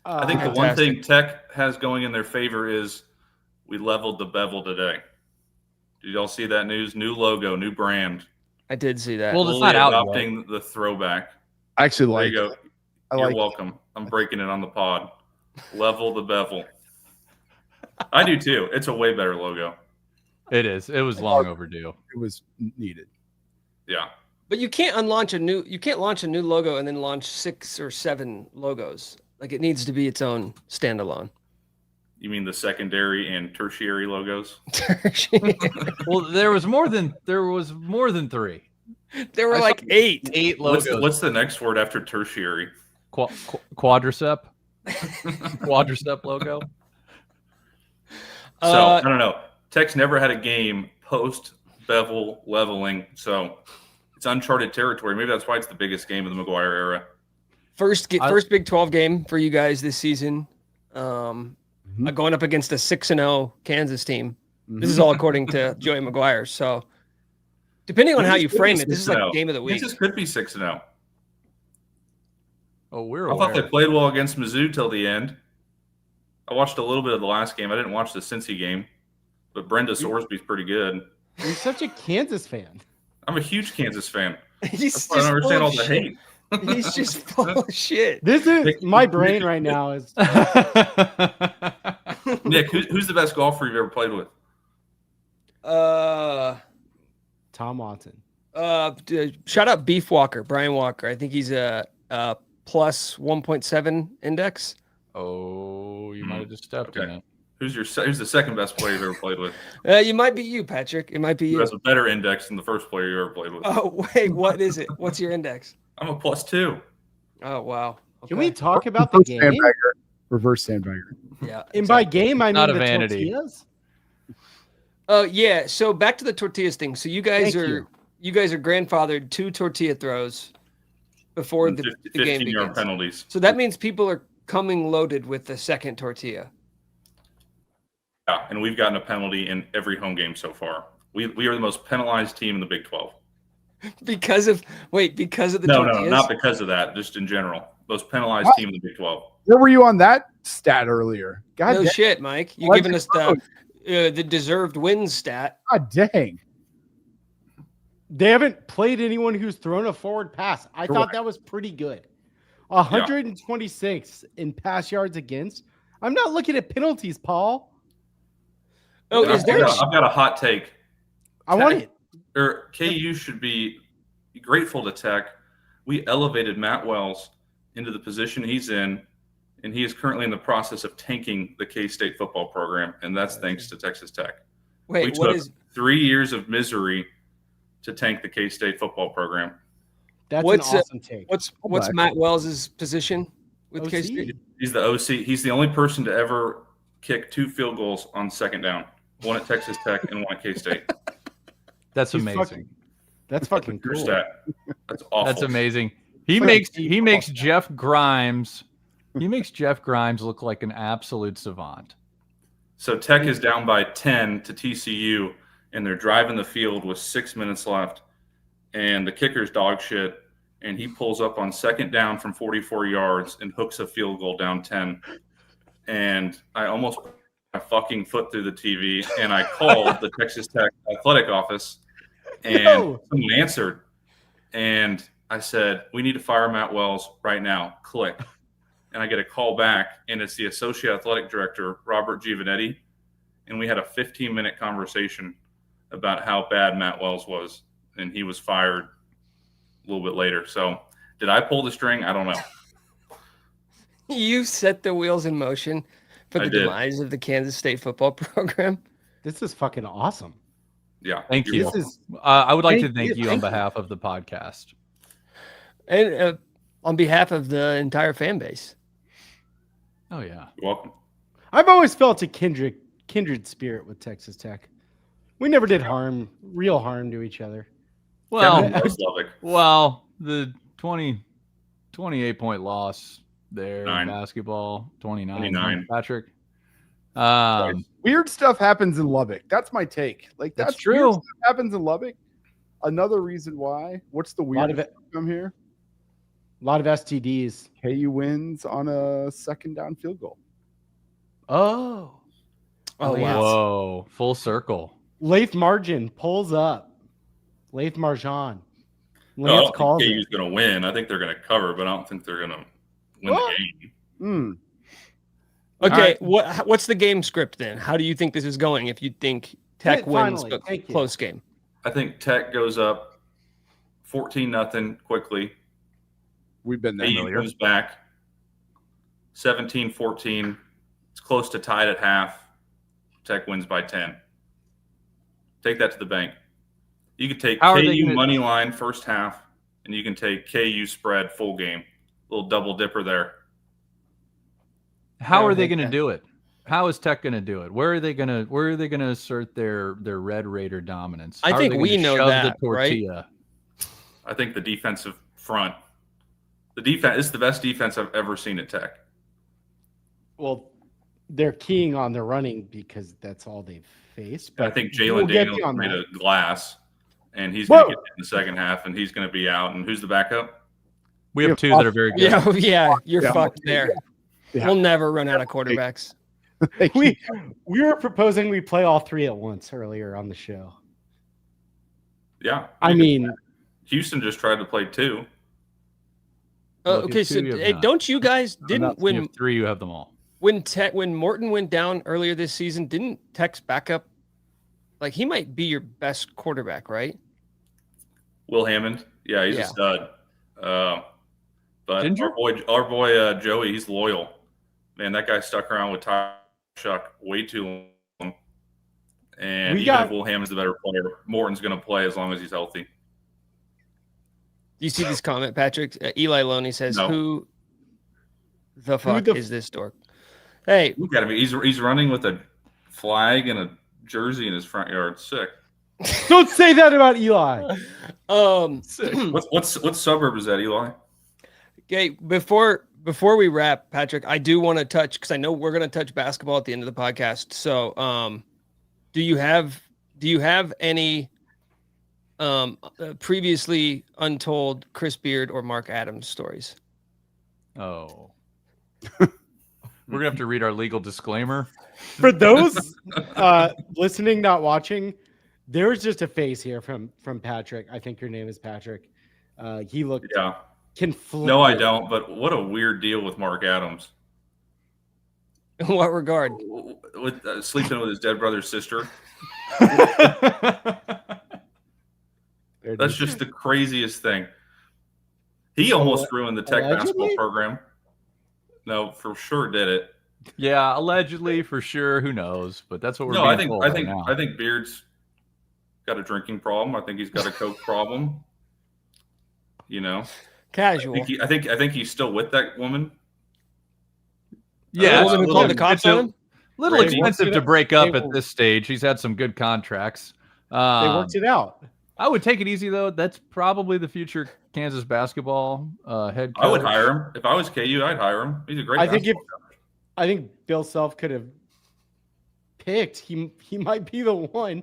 I think the one thing Tech has going in their favor is we leveled the bevel today. Did y'all see that news? New logo, new brand. I did see that. Well, it's not out yet. Adopting the throwback. I actually like there you it. go. You're welcome. I'm breaking it on the pod. Level the bevel. I do too. It's a way better logo. It is. It was long overdue. It was needed. Yeah. But you can't launch a new logo and then launch 6 or 7 logos. Like it needs to be its own standalone. You mean the secondary and tertiary logos? Well, there was more than 3. There were like 8. 8 logos. What's the next word after tertiary? Quadricep. Quadricep logo. So I don't know. Tech's never had a game post bevel leveling, so it's uncharted territory. Maybe that's why it's the biggest game of the McGuire era. First Big 12 game for you guys this season. Going up against a 6-0 Kansas team. This is all according to Joey McGuire. So depending on how you frame it, this is like game of the week. Kansas could be 6-0. Oh, I thought they played well against Mizzou till the end. I watched a little bit of the last game. I didn't watch the Cincy game, but Brenda Sorsby's pretty good. You're such a Kansas fan. I'm a huge Kansas fan. I don't understand all the hate. He's just full of shit. This is my brain right now. Is Nick, who's the best golfer you've ever played with? Tom Watson. Shout out Beef Walker, Brian Walker. I think he's a plus 1.7 index. Oh, you might have just stepped in it. Who's the second best player you've ever played with? You might be you, Patrick. It might be you. Who has a better index than the first player you ever played with? Oh wait, what is it? What's your index? I'm a +2. Oh wow. Okay. Can we talk about the game? Reverse sandbagger. Yeah. And by game, I mean Not a the vanity. tortillas. Oh yeah. So back to the tortillas thing. So you guys are grandfathered 2 tortilla throws before the game 15-yard begins. penalties. So that means people are coming loaded with the second tortilla. Yeah, and we've gotten a penalty in every home game so far. We are the most penalized team in the Big 12. Because of the tortillas? No, not because of that. Just in general, most penalized team in the Big 12. Where were you on that stat earlier? God no dang. shit, Mike. You're giving us the deserved wins stat. God dang. They haven't played anyone who's thrown a forward pass. I thought that was pretty good. 126 in pass yards against. I'm not looking at penalties, Paul. Oh, I've got a hot take. I want it. Or KU should be grateful to Tech. We elevated Matt Wells into the position he's in, and he is currently in the process of tanking the K-State football program, and that's thanks to Texas Tech. Wait, we took 3 years of misery to tank the K-State football program. That's an awesome take. What's Matt Wells' position with K-State? He's the OC. He's the only person to ever kick 2 field goals on second down. One at Texas Tech and one at K-State. That's amazing. That's fucking cool. That's awful. That's amazing. He makes Jeff Grimes. He makes Jeff Grimes look like an absolute savant. So Tech is down by 10 to TCU, and they're driving the field with 6 minutes left, and the kicker's dog shit, and he pulls up on second down from 44 yards and hooks a field goal down 10. And I almost put my fucking foot through the TV, and I called the Texas Tech athletic office, and someone answered, and I said, "We need to fire Matt Wells right now." Click. And I get a call back, and it's the associate athletic director, Robert Giovanetti, and we had a 15-minute conversation about how bad Matt Wells was, and he was fired a little bit later. So did I pull the string? I don't know. You set the wheels in motion for the demise of the Kansas State football program. This is fucking awesome. Yeah. Thank you. I would like to thank you on behalf of the podcast. And on behalf of the entire fan base. Oh, yeah. You're welcome. I've always felt a kindred spirit with Texas Tech. We never did real harm to each other. Well, Kevin loves Lubbock. well, the 28-point loss there in 9. basketball, 29. 29. Patrick. Weird stuff happens in Lubbock. That's my take. Like That's weird true. stuff happens in Lubbock. Another reason why. What's the weird from here? A lot of STDs. KU wins on a second down field goal. Oh, Oh, wow. Whoa, full circle. Leith Margin pulls up. Leith Marjan. No, I Lance don't calls think it. KU's going to win. I think they're going to cover, but I don't think they're going to win What? the game. Okay, what's the game script then? How do you think this is going if you think Tech wins finally, a thank you. close game? I think Tech goes up 14-0 quickly. We've been there. KU comes back 17-14. It's close to tied at half. Tech wins by 10. Take that to the bank. You could take KU money line first half, and you can take KU spread full game. Little double dipper there. How are they going to do it? How is Tech going to do it? Where are they going to assert their Red Raider dominance? I think we know that, right? I think the defensive front. The defense is the best defense I've ever seen at Tech. Well, they're keying on the running because that's all they've faced. But I think Jalen Daniels made a glass, and he's going to get in the second half, and he's going to be out. And who's the backup? We have 2 that are very good. Yeah, you're fucked there. Yeah. We'll never run out of quarterbacks. we were proposing we play all 3 at once earlier on the show. Yeah. I mean, Houston just tried to play 2. Okay, so don't you guys didn't win? You have 3, you have them all. When Morton went down earlier this season, didn't Tech's backup, like he might be your best quarterback, right? Will Hammond, yeah, he's a stud. But our boy Joey, he's loyal. Man, that guy stuck around with Ty Shuck way too long. And if Will Hammond's the better player, Morton's going to play as long as he's healthy. You see this comment, Patrick? Eli Loney says, "Who the fuck is this dork?" Hey, look at him. He's running with a flag and a jersey in his front yard. Sick. Don't say that about Eli. What suburb is that, Eli? Okay, before we wrap, Patrick, I do want to touch because I know we're going to touch basketball at the end of the podcast. So, do you have any previously untold Chris Beard or Mark Adams stories? Oh. We're going to have to read our legal disclaimer. For those listening, not watching, there's just a face here from Patrick. I think your name is Patrick. He looked conflicted. No, I don't. But what a weird deal with Mark Adams. In what regard? With sleeping with his dead brother's sister. That's just the craziest thing. He almost ruined the Tech basketball program. No, for sure did it. Yeah, allegedly, for sure. Who knows? But that's what we're. No, I think Beard's got a drinking problem. I think he's got a coke problem. You know, casual. I think he's still with that woman. Yeah, the woman who called the cops on him. Little expensive to break up at this stage. He's had some good contracts. They worked it out. I would take it easy though. That's probably the future Kansas basketball head coach. I would hire him if I was KU. I'd hire him. He's a great. I think Bill Self could have picked. He might be the one.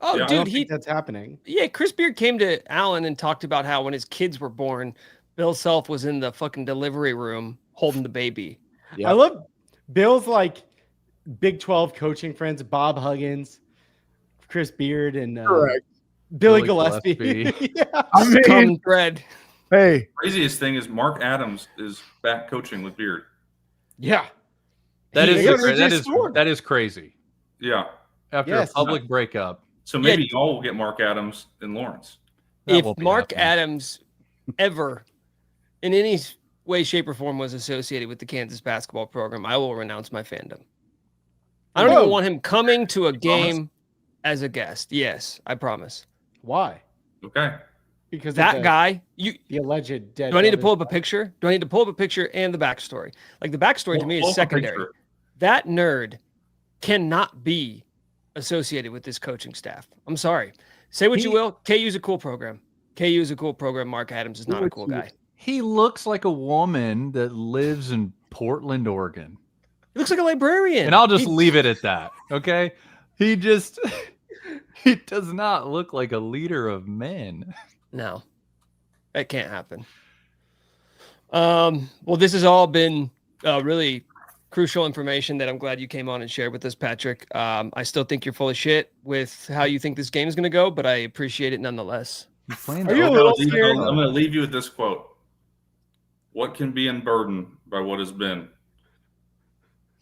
Oh, yeah, dude, that's happening. Yeah, Chris Beard came to Allen and talked about how when his kids were born, Bill Self was in the fucking delivery room holding the baby. Yeah. I love Bill's like Big 12 coaching friends, Bob Huggins, Chris Beard, and Billy Gillespie. Yeah. I mean, common thread. Hey, craziest thing is Mark Adams is back coaching with Beard. Yeah, that is crazy. Yeah, after a public breakup. So maybe y'all will get Mark Adams in Lawrence. If Mark Adams ever, in any way, shape, or form, was associated with the Kansas basketball program, I will renounce my fandom. I don't even want him coming to a game as a guest. Yes, I promise. Why? Okay. Because that guy, the alleged dead. Do I need to pull up a picture? Do I need to pull up a picture and the backstory? Like the backstory to me is secondary. that nerd cannot be associated with this coaching staff. I'm sorry. Say what you will. KU's a cool program. KU is a cool program. Mark Adams is not a cool guy. He looks like a woman that lives in Portland, Oregon. He looks like a librarian. And I'll just leave it at that. Okay. He does not look like a leader of men. No, that can't happen. Well, this has all been really crucial information that I'm glad you came on and shared with us, Patrick. I still think you're full of shit with how you think this game is going to go, but I appreciate it nonetheless. Are you a little scared? I'm going to leave you with this quote. What can be unburdened by what has been?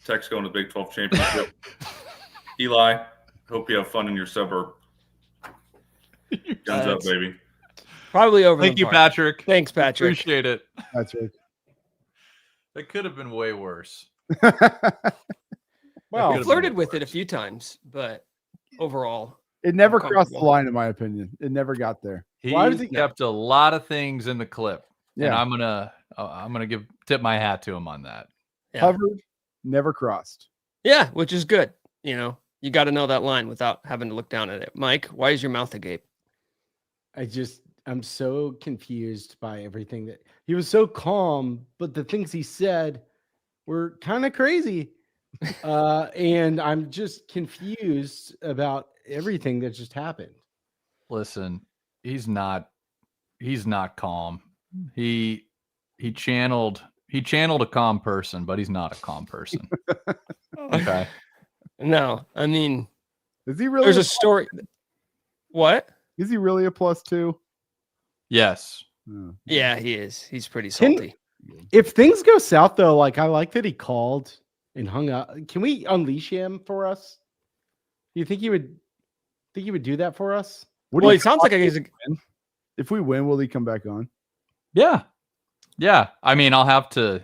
Tech's going to the Big 12 championship. Eli, hope you have fun in your suburb. Guns up, baby. Probably over. Thank you, Patrick. Thanks, Patrick. Appreciate it. Patrick. That could have been way worse. Well, I flirted with it a few times, but overall, it never crossed the line, in my opinion. It never got there. He kept a lot of things in the clip. Yeah, and I'm gonna tip my hat to him on that. Yeah. Covered, never crossed. Yeah, which is good. You know, you got to know that line without having to look down at it. Mike, why is your mouth agape? I'm so confused by everything that he was so calm, but the things he said were kind of crazy. And I'm just confused about everything that just happened. Listen, he's not calm. He channeled a calm person, but he's not a calm person. Okay. No, I mean, is he really? There's a story. What? Is he really a +2? Yes. Yeah, he is. He's pretty salty. If things go south, though, like I like that he called and hung up. Can we unleash him for us? Do you think he would do that for us? Well, he sounds like he's if we win, will he come back on? Yeah. Yeah. I mean, I'll have to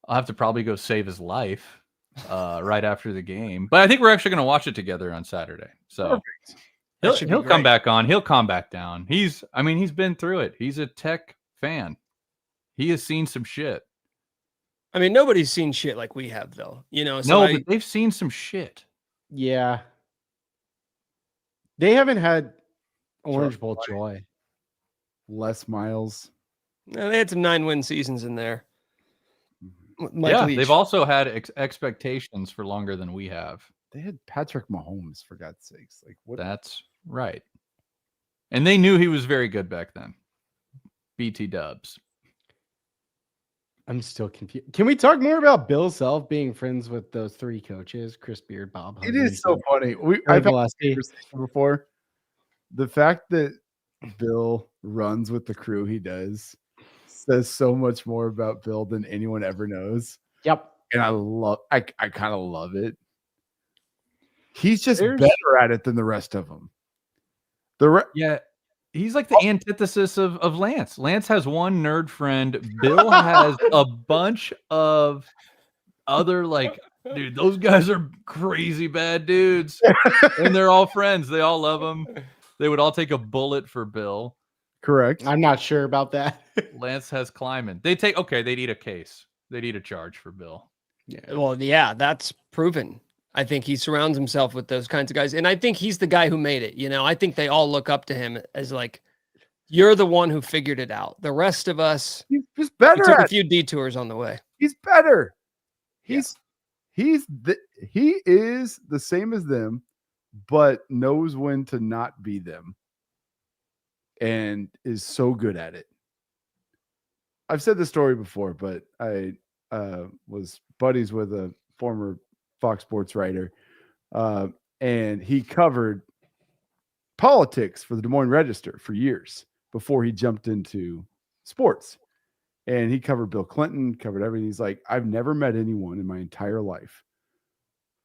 probably go save his life right after the game. But I think we're actually going to watch it together on Saturday. So he'll come back on. He'll calm back down. He's been through it. He's a Tech fan. He has seen some shit. I mean, nobody's seen shit like we have, though. You know, but they've seen some shit. Yeah. They haven't had Orange Bowl joy. Les Miles. No, they had some 9-win seasons in there. They've also had expectations for longer than we have. They had Patrick Mahomes, for God's sakes. Like what? That's right. And they knew he was very good back then. BT Dubs. I'm still confused. Can we talk more about Bill Self being friends with those three coaches, Chris Beard, Bob Huntley? It is so funny. I've had this conversation before. The fact that Bill runs with the crew he does says so much more about Bill than anyone ever knows. Yep. And I kind of love it. He's just better at it than the rest of them. Yeah. He's like the antithesis of Lance. Lance has one nerd friend. Bill has a bunch of other, like, dude, those guys are crazy bad dudes. And they're all friends. They all love him. They would all take a bullet for Bill. Correct. I'm not sure about that. Lance has climbing. They'd eat a case. They'd eat a charge for Bill. Yeah. Well, yeah, that's proven. I think he surrounds himself with those kinds of guys. And I think he's the guy who made it. You know, I think they all look up to him as like, you're the one who figured it out. The rest of us, he's just better. Took a few detours on the way. He's better. He is the same as them, but knows when to not be them. And is so good at it. I've said this story before, but I was buddies with a former Fox Sports writer, and he covered politics for the Des Moines Register for years before he jumped into sports. And he covered Bill Clinton, covered everything. He's like, I've never met anyone in my entire life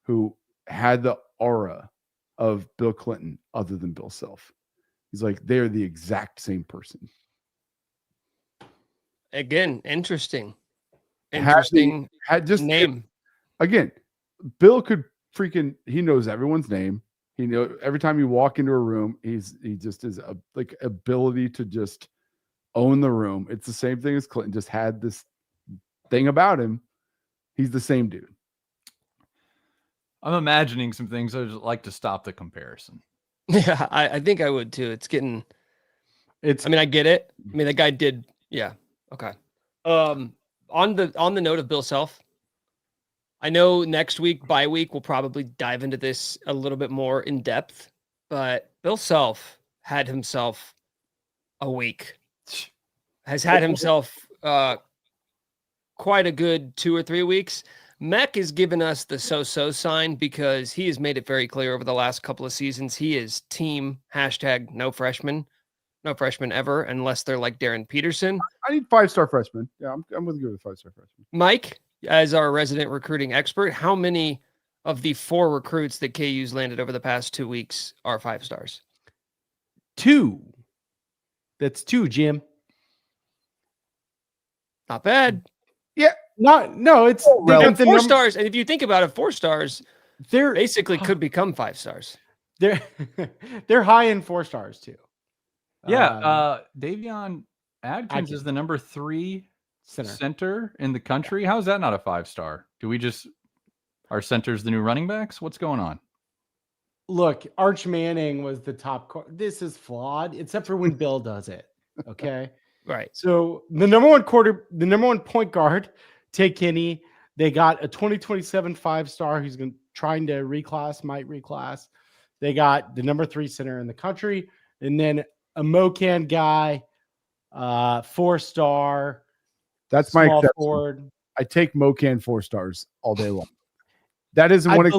who had the aura of Bill Clinton other than Bill Self. He's like, they're the exact same person. Again, interesting had just name. Again, Bill could he knows everyone's name. He knows every time you walk into a room, he just is like ability to just own the room. It's the same thing as Clinton, just had this thing about him. He's the same dude. I'm imagining some things. I'd like to stop the comparison. Yeah, I think I would too. I mean, I get it. I mean, the guy did. Yeah. Okay. On the note of Bill Self, I know next week, bye week, we'll probably dive into this a little bit more in depth, but Bill Self had himself a week. Has had himself quite a good 2 or 3 weeks. Mech has given us the so-so sign because he has made it very clear over the last couple of seasons. He is team # no freshmen ever, unless they're like Darren Peterson. I need 5-star freshmen. Yeah, I'm with you with 5-star freshmen. Mike, as our resident recruiting expert, how many of the 4 recruits that KU's landed over the past 2 weeks are 5 stars? 2. That's 2, Jim. Not bad. Yeah, no, it's and 4 stars. And if you think about it, 4 stars, they're basically could become 5 stars. They're high in 4 stars too. Yeah, Davion Adkins is the number 3 center in the country. How is that not a 5-star? Our centers the new running backs? What's going on? Look, Arch Manning was the top. This is flawed, except for when Bill does it. Okay. Right. So the number one point guard, Ted Kinney. They got a 2027 5-star who's trying to might reclass. They got the number 3 center in the country, and then a Mocan guy, 4-star. That's my exception. Forward. I take Mocan 4 stars all day long. That is one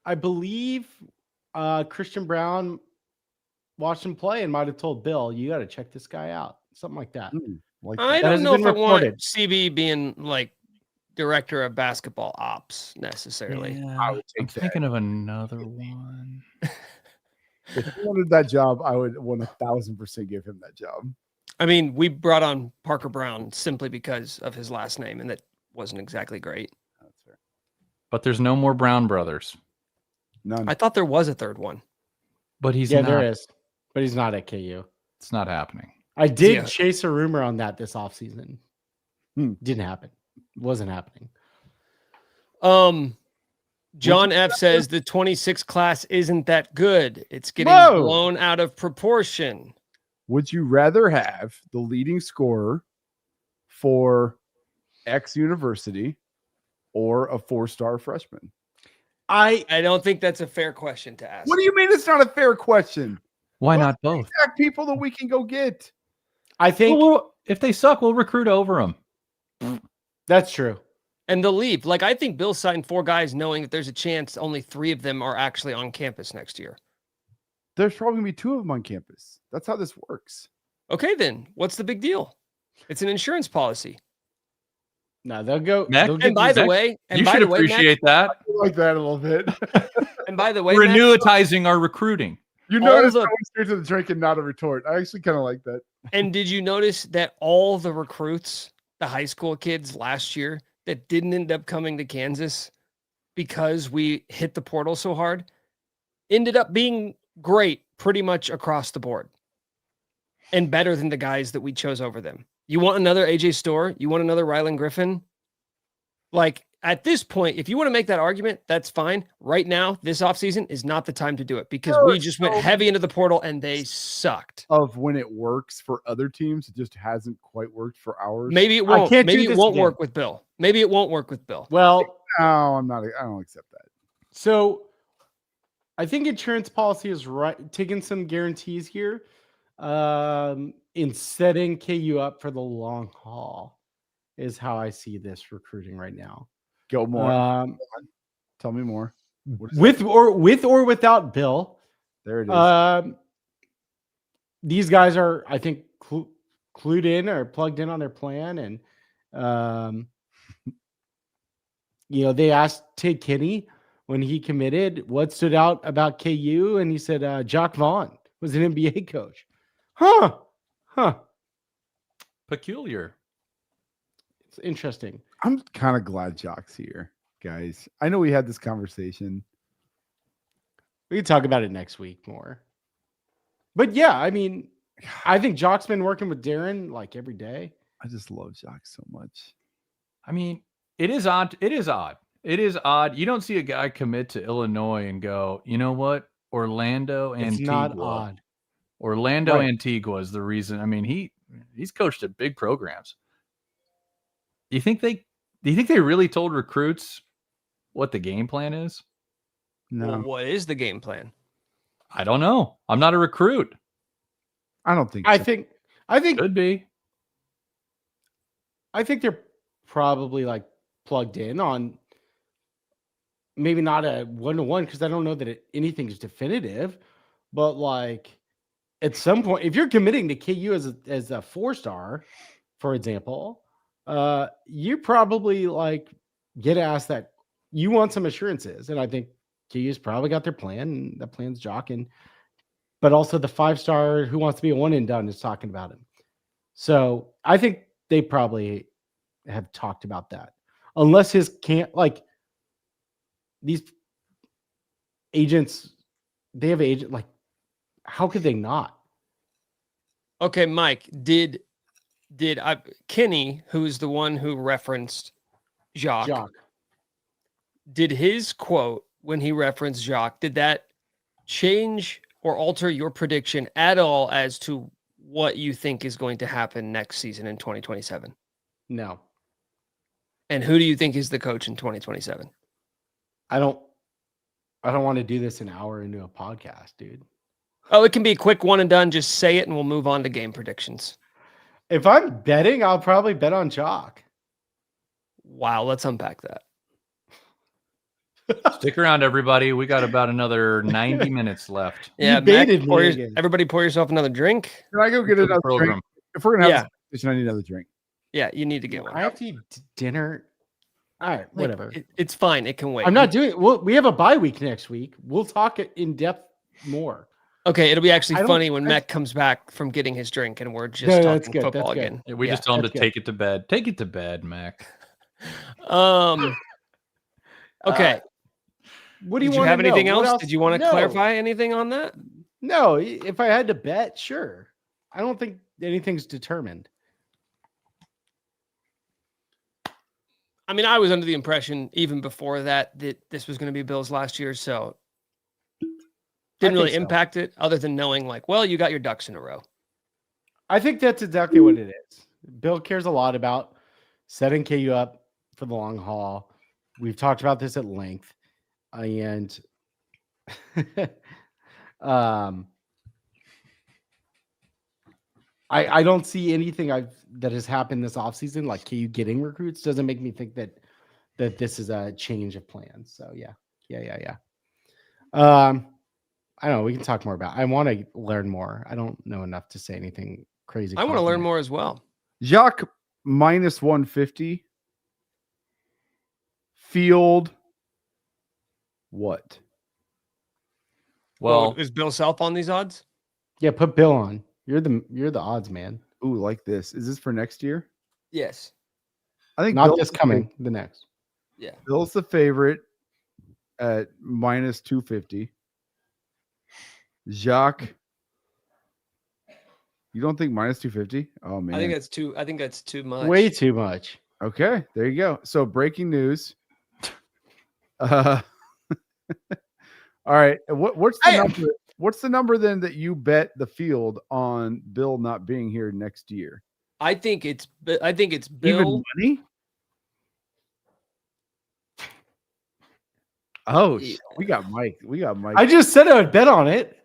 I believe Christian Brown watched him play and might have told Bill, "You got to check this guy out." Something like that. I don't know if I want CB being like director of basketball ops necessarily. Yeah, I would take thinking of another one. If he wanted that job, I would 1000% give him that job. I mean, we brought on Parker Brown simply because of his last name, and that wasn't exactly great. That's fair. But there's no more Brown brothers. None. I thought there was a third one. But he's not. There is. But he's not at KU. It's not happening. I did chase a rumor on that this offseason. Didn't happen. Wasn't happening. John F says the 26 class isn't that good. It's getting blown out of proportion. Would you rather have the leading scorer for X university or a 4-star freshman? I don't think that's a fair question to ask. What do you mean it's not a fair question? Why not both? Exact people that we can go get. I think if they suck, we'll recruit over them. That's true. And they'll leave. Like, I think Bill signed 4 guys knowing that there's a chance only 3 of them are actually on campus next year. There's probably going to be 2 of them on campus. That's how this works. Okay, then. What's the big deal? It's an insurance policy. No, they'll go. And by the way, you should appreciate that. I like that a little bit. And by the way, we're annuitizing our recruiting. You notice I went straight to the drink and not a retort. I actually kind of like that. And did you notice that all the recruits, the high school kids last year that didn't end up coming to Kansas because we hit the portal so hard, ended up being great pretty much across the board and better than the guys that we chose over them? You want another AJ Storr? You want another Rylan Griffin? Like, at this point, if you want to make that argument, that's fine. Right now, this offseason is not the time to do it because we just went heavy into the portal and they sucked. Of when it works for other teams, it just hasn't quite worked for ours. Maybe it won't. Maybe it won't work with Bill. Maybe it won't work with Bill. Well, no, I don't accept that. So I think insurance policy is right, taking some guarantees here in setting KU up for the long haul is how I see this recruiting right now. Go more. Tell me more. With or without Bill. There it is. These guys are, I think, clued in or plugged in on their plan. And, they asked Ted Kinney when he committed what stood out about KU. And he said, Jock Vaughn was an NBA coach. Huh. Peculiar. It's interesting. I'm kind of glad Jock's here, guys. I know we had this conversation. We can talk about it next week more. But yeah, I mean, I think Jock's been working with Darren like every day. I just love Jock so much. I mean, it is odd. It It is odd. You don't see a guy commit to Illinois and go, you know what? Orlando Antigua. It's not odd. Orlando Right. Antigua is the reason. I mean, he's coached at big programs. Do you think they really told recruits what the game plan is? No, Well, what is the game plan? I don't know. I'm not a recruit. I don't think. I So. think Could be. I think they're probably like plugged in on maybe not a 1-to-1 because I don't know that anything is definitive, but like at some point, if you're committing to KU as a 4-star, for example, you probably like get asked that you want some assurances, and I think KU's probably got their plan, and that plan's Jock, but also the 5-star who wants to be a one and done is talking about him. So I think they probably have talked about that, unless his can't like these agents. They have agent like, how could they not? Okay, Mike, did Kenny, who's the one who referenced Jacques, did his quote when he referenced Jacques, did that change or alter your prediction at all as to what you think is going to happen next season in 2027? No. And who do you think is the coach in 2027? I don't want to do this an hour into a podcast, dude. Oh, it can be a quick one and done. Just say it and we'll move on to game predictions. If I'm betting, I'll probably bet on Jock. Wow, let's unpack that. Stick around, everybody. We got about another 90 minutes left. Yeah, baited Mac, me again. everybody pour yourself another drink. Can I go get another drink? If we're gonna have this conversation, I need another drink. Yeah, you need to get one. I have to eat dinner. All right, whatever. It's fine. It can wait. I'm not doing it. We have a bye week next week. We'll talk in depth more. Okay, it'll be actually funny when Mac comes back from getting his drink and we're just talking football again. We just tell him to take it to bed. Take it to bed, Mac. Okay. What do you Did you want have to know? anything What else? Did you want to No. clarify anything on that? No, if I had to bet, sure. I don't think anything's determined. I mean, I was under the impression even before that this was going to be Bill's last year, so didn't really impact it other than knowing like, well, you got your ducks in a row. I think that's exactly what it is. Bill cares a lot about setting KU up for the long haul. We've talked about this at length. And I don't see anything that has happened this offseason, like KU getting recruits, doesn't make me think that this is a change of plans. So yeah. I don't know. We can talk more about it. I want to learn more. I don't know enough to say anything crazy. I want to learn more as well. Jacques minus 150. Field. What? Well, is Bill Self on these odds? Yeah, put Bill on. You're the odds man. Ooh, like this. Is this for next year? Yes. I think not Bill's this coming, the next. Yeah. Bill's the favorite at minus 250. Jacques. You don't think minus 250? Oh man. I think that's too much. Way too much. Okay, there you go. So breaking news. All right. What's the number? What's the number then that you bet the field on Bill not being here next year? I think it's Bill. Even money? Oh, we got Mike. I just said I would bet on it.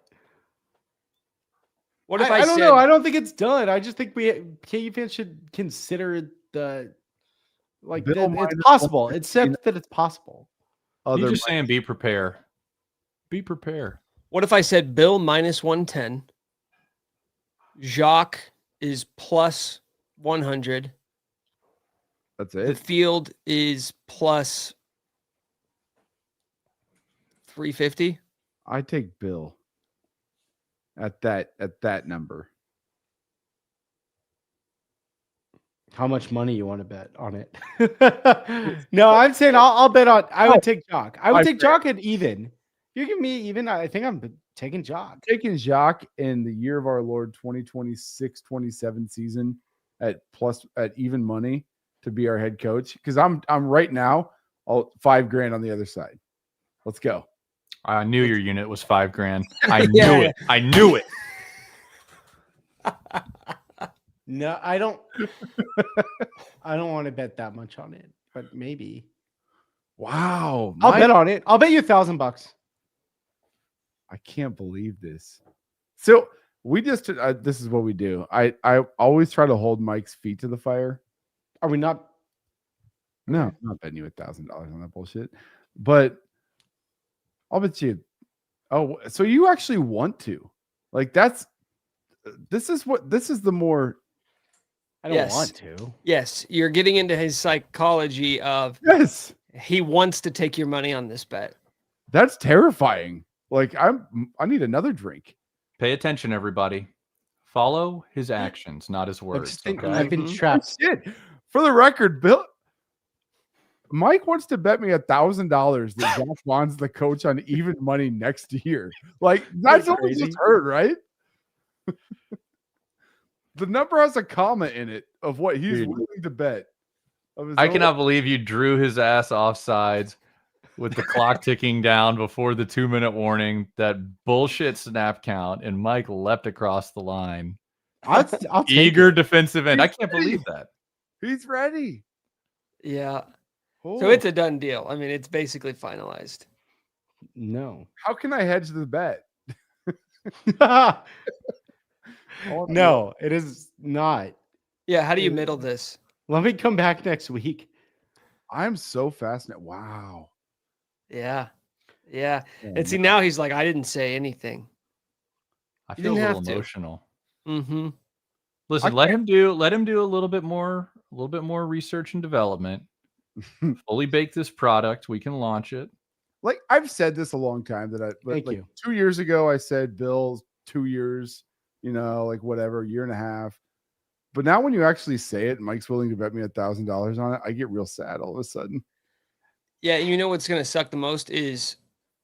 What if I don't know. I don't think it's done. I just think KU fans should consider it's possible. Accept that it's possible. You're just saying be prepared. Be prepared. What if I said Bill minus 110? Jacques is plus 100. That's it. The field is plus 350. I take Bill at that number. How much money you want to bet on it? No, I'm saying I'll bet on. I would take Jacques. I would take Jacques at even. You give me even. I think I'm taking Jacques. Taking Jacques in the year of our Lord 2026-27 season at even money to be our head coach, because I'm right now All $5,000 on the other side. Let's go. I knew your unit was $5,000. I knew it. I knew it. No, I don't. I don't want to bet that much on it, but maybe Wow. I'll bet on it. I'll bet you $1,000. I can't believe this. So we just this is what we do. I always try to hold Mike's feet to the fire. Are we not? No, I'm not betting you $1,000 on that bullshit. But I'll bet you. Oh, so you actually want to? Like this is the more. I don't want to. Yes, you're getting into his psychology of Yes. he wants to take your money on this bet. That's terrifying. Like I need another drink. Pay attention, everybody. Follow his actions, not his words. Okay? I've been trapped. Shit. For the record, Mike wants to bet me $1,000 that Zach Vaughn's the coach on even money next year. Like that's what we just heard, right? The number has a comma in it of what he's willing to bet. I cannot believe you drew his ass off sides with the clock ticking down before the 2-minute warning, that bullshit snap count, and Mike leapt across the line. I'll Eager defensive end. I can't believe that. He's ready. Yeah. Oh. So it's a done deal. I mean, it's basically finalized. No. How can I hedge the bet? No, it is not. Yeah. How do you middle this? Let me come back next week. I'm so fascinated. Wow. Yeah. Yeah. And see, now he's like, I didn't say anything. I feel a didn't little have to. emotional. Mm-hmm. Listen, let him do a little bit more research and development. Fully bake this product. We can launch it. Like I've said this a long time Thank you. 2 years ago, I said Bill's 2 years, like whatever, year and a half. But now when you actually say it, Mike's willing to bet me $1,000 on it, I get real sad all of a sudden. Yeah. You know what's going to suck the most is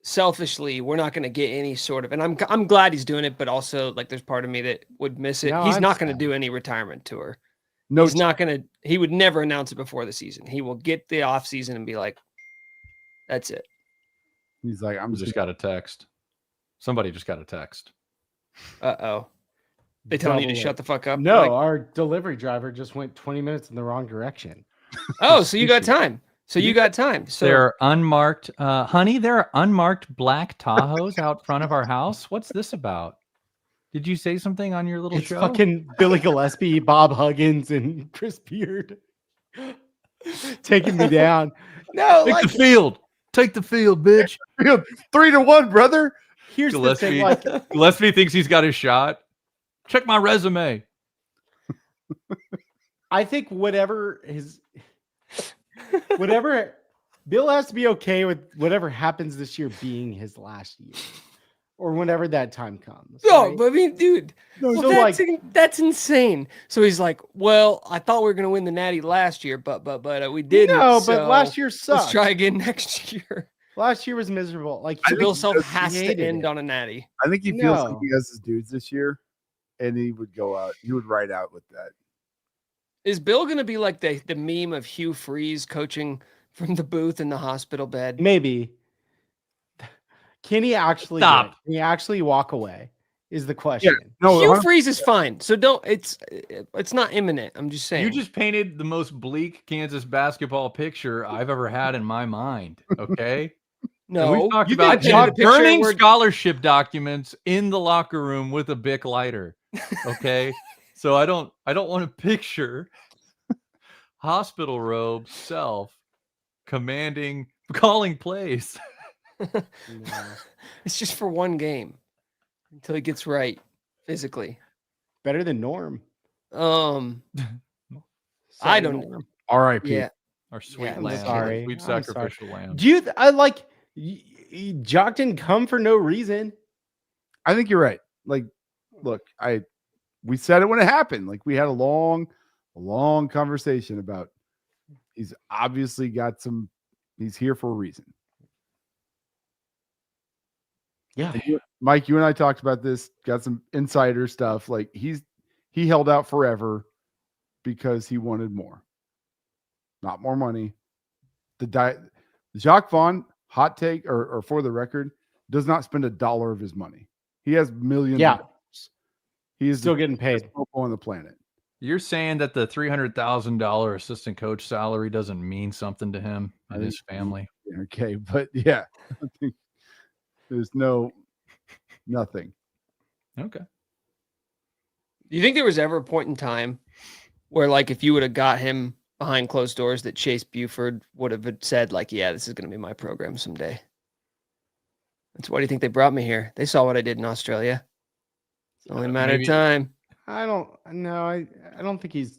selfishly, we're not going to get any sort of, and I'm glad he's doing it, but also like there's part of me that would miss it. No, He's I'm not going to sad. do any retirement tour. No, He's not going to, he would never announce it before the season. He will get the off season and be like, that's it. he's like, I'm Just got a text. Somebody just got a text. Uh-oh. They telling you to Double shut the fuck up? No, Like, our delivery driver just went 20 minutes in the wrong direction. oh, so you got time. So you got time. So There are unmarked, honey, there are unmarked black Tahoes out front of our house. What's this about? Did you say something on your little It's show? fucking Billy Gillespie, Bob Huggins, and Chris Beard taking me down. No, Take like, the field. Take the field, bitch. 3-1, brother. here's the thing. Like, Gillespie thinks he's got his shot. Check my resume. I think whatever Bill has to be okay with whatever happens this year being his last year, or whenever that time comes. no, right? but I mean, dude, No, well, so that's insane. So he's like, well, I thought we were going to win the Natty last year, but we didn't. No, so but last year sucked. let's try again next year. Last year was miserable. Like So think Bill he Self does- has he to hated end it. on a Natty. I think he feels like No. he has his dudes this year, and he would go out. He would ride out with that. Is Bill going to be like the meme of Hugh Freeze coaching from the booth in the hospital bed? maybe. Can he actually? Stop. do it? Can he actually walk away? Is the question. No, Hugh Freeze is fine. So don't. It's not imminent. I'm just saying. You just painted the most bleak Kansas basketball picture I've ever had in my mind. Okay. And no. we've talked I about painted a picture burning where- scholarship documents in the locker room with a Bic lighter. Okay. So I don't want to picture hospital robe self calling plays. No. It's just for one game until he gets right physically. Better than Norm. I Sorry, don't know. Norm. R.I.P. Yeah. Our sweet Yeah, I'm lamb. sorry. Sweet I'm sorry. sacrificial lamb. Do you? I like. Jock didn't come for no reason. I think you're right. Like, look, we said it when it happened. Like, we had a long conversation about he's obviously got he's here for a reason. Yeah. Mike, you and I talked about this, got some insider stuff. Like he held out forever because he wanted more. Not more money. Jacques Vaughn, hot take or for the record, does not spend $1 of his money. He has millions. Yeah. Of dollars. He is Still getting paid on the planet. You're saying that the $300,000 assistant coach salary doesn't mean something to him and his family? Okay, but yeah, I think there's nothing. Okay. Do you think there was ever a point in time where, like, if you would have got him behind closed doors, that Chase Buford would have said, like, yeah, this is going to be my program someday? That's why do you think they brought me here? They saw what I did in Australia. It's only a matter of time. I don't know. I don't think he's.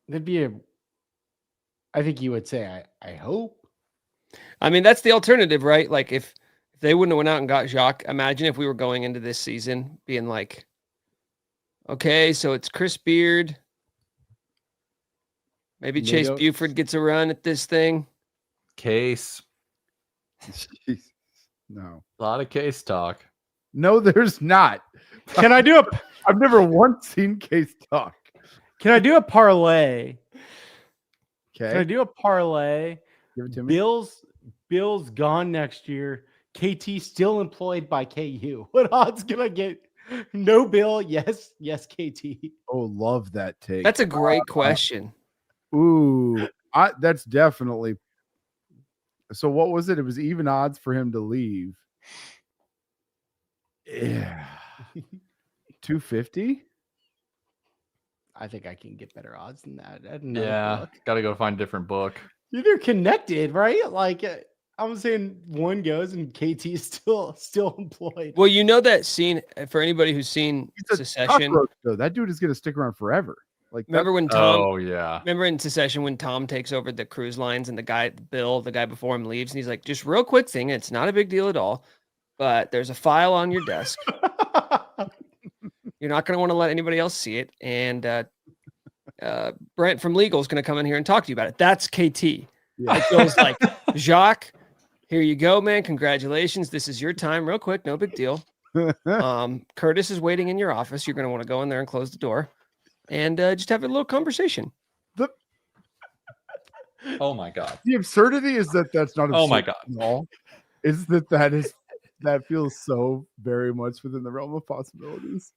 There'd be a. I think you would say, I hope. I mean, that's the alternative, right? Like, if they wouldn't have went out and got Jacques, imagine if we were going into this season being like, okay, so it's Chris Beard. Maybe Chase Buford gets a run at this thing. Case. Jeez. No. A lot of case talk. No, there's not. Can I do a? I've never once seen case talk. Can I do a parlay? Okay. Can I do a parlay? Give it to me. Bill's gone next year. KT still employed by KU. What odds can I get? No Bill. Yes, KT. Oh, love that take. That's a great question. Ooh, that's definitely. So what was it? It was even odds for him to leave. Yeah. 250? I think I can get better odds than that. Yeah, got to go find a different book. They're connected, right? Like I'm saying, one goes and KT is still employed. Well, you know that scene for anybody who's seen Secession. Though. That dude is going to stick around forever. Like, remember when Tom? Oh yeah. Remember in Secession when Tom takes over the cruise lines and the guy before him leaves, and he's like, "Just real quick thing. It's not a big deal at all, but there's a file on your desk. You're not going to want to let anybody else see it, and Brent from Legal is going to come in here and talk to you about it." That's KT. Yeah. It feels like, Jacques, here you go, man. Congratulations. This is your time. Real quick, no big deal. Curtis is waiting in your office. You're going to want to go in there and close the door and just have a little conversation. Oh my God. The absurdity is that that's not. Oh my God. At all. Is that feels so very much within the realm of possibilities.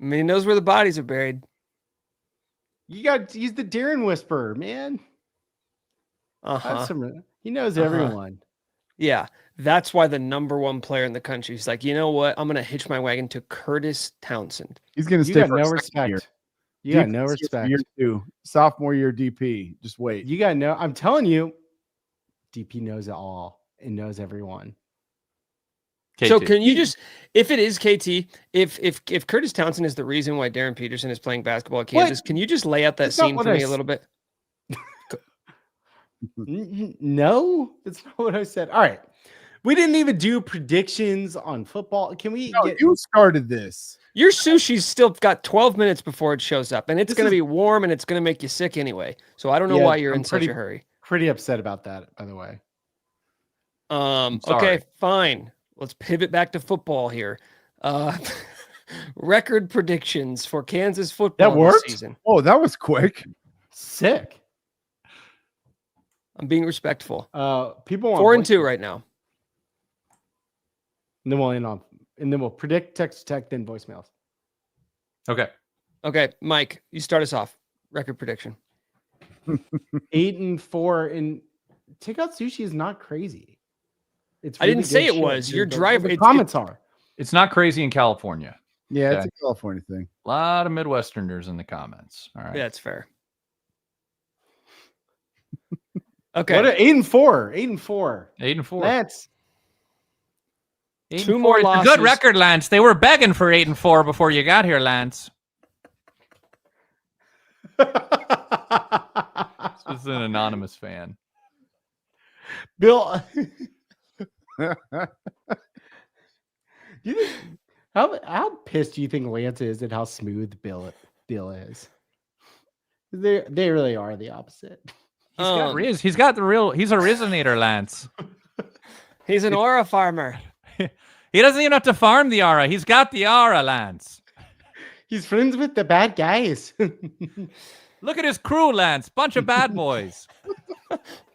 I mean, he knows where the bodies are buried. He's the Darren Whisperer, man. He knows everyone. Yeah, that's why the #1 player in the country is like, you know what? I'm going to hitch my wagon to Curtis Townsend. He's going to stay for no respect. Year. You got no respect. Year 2, sophomore year DP. Just wait. You got no. I'm telling you, DP knows it all and knows everyone. KT. So can you just, if it is KT, if Curtis Townsend is the reason why Darren Peterson is playing basketball at Kansas, can you just lay out that scene for me a little bit? No, that's not what I said. All right. We didn't even do predictions on football. Can we? You started this. Your sushi's still got 12 minutes before it shows up, and it's going to be warm, and it's going to make you sick anyway. So I don't know why you're in such a hurry. Pretty upset about that, by the way. Okay, fine. Let's pivot back to football here. Record predictions for Kansas football this season. Oh, that was quick. Sick. I'm being respectful. People 4-2 right now. And then we'll predict text to tech, then voicemails. Okay, Mike, you start us off. Record prediction. 8-4, and takeout sushi is not crazy. I didn't say it was. Your driver. The comments are. It's not crazy in California. Yeah, it's a California thing. A lot of Midwesterners in the comments. All right. Yeah, that's fair. Okay. What 8-4. 8-4. 8-4. That's 2 more losses. Good record, Lance. They were begging for 8-4 before you got here, Lance. This is an anonymous fan. Bill. How pissed do you think Lance is at how smooth Bill is? They really are the opposite. He's got the real. He's a resonator, Lance. He's an aura farmer. He doesn't even have to farm the aura. He's got the aura, Lance. He's friends with the bad guys. Look at his crew, Lance. Bunch of bad boys.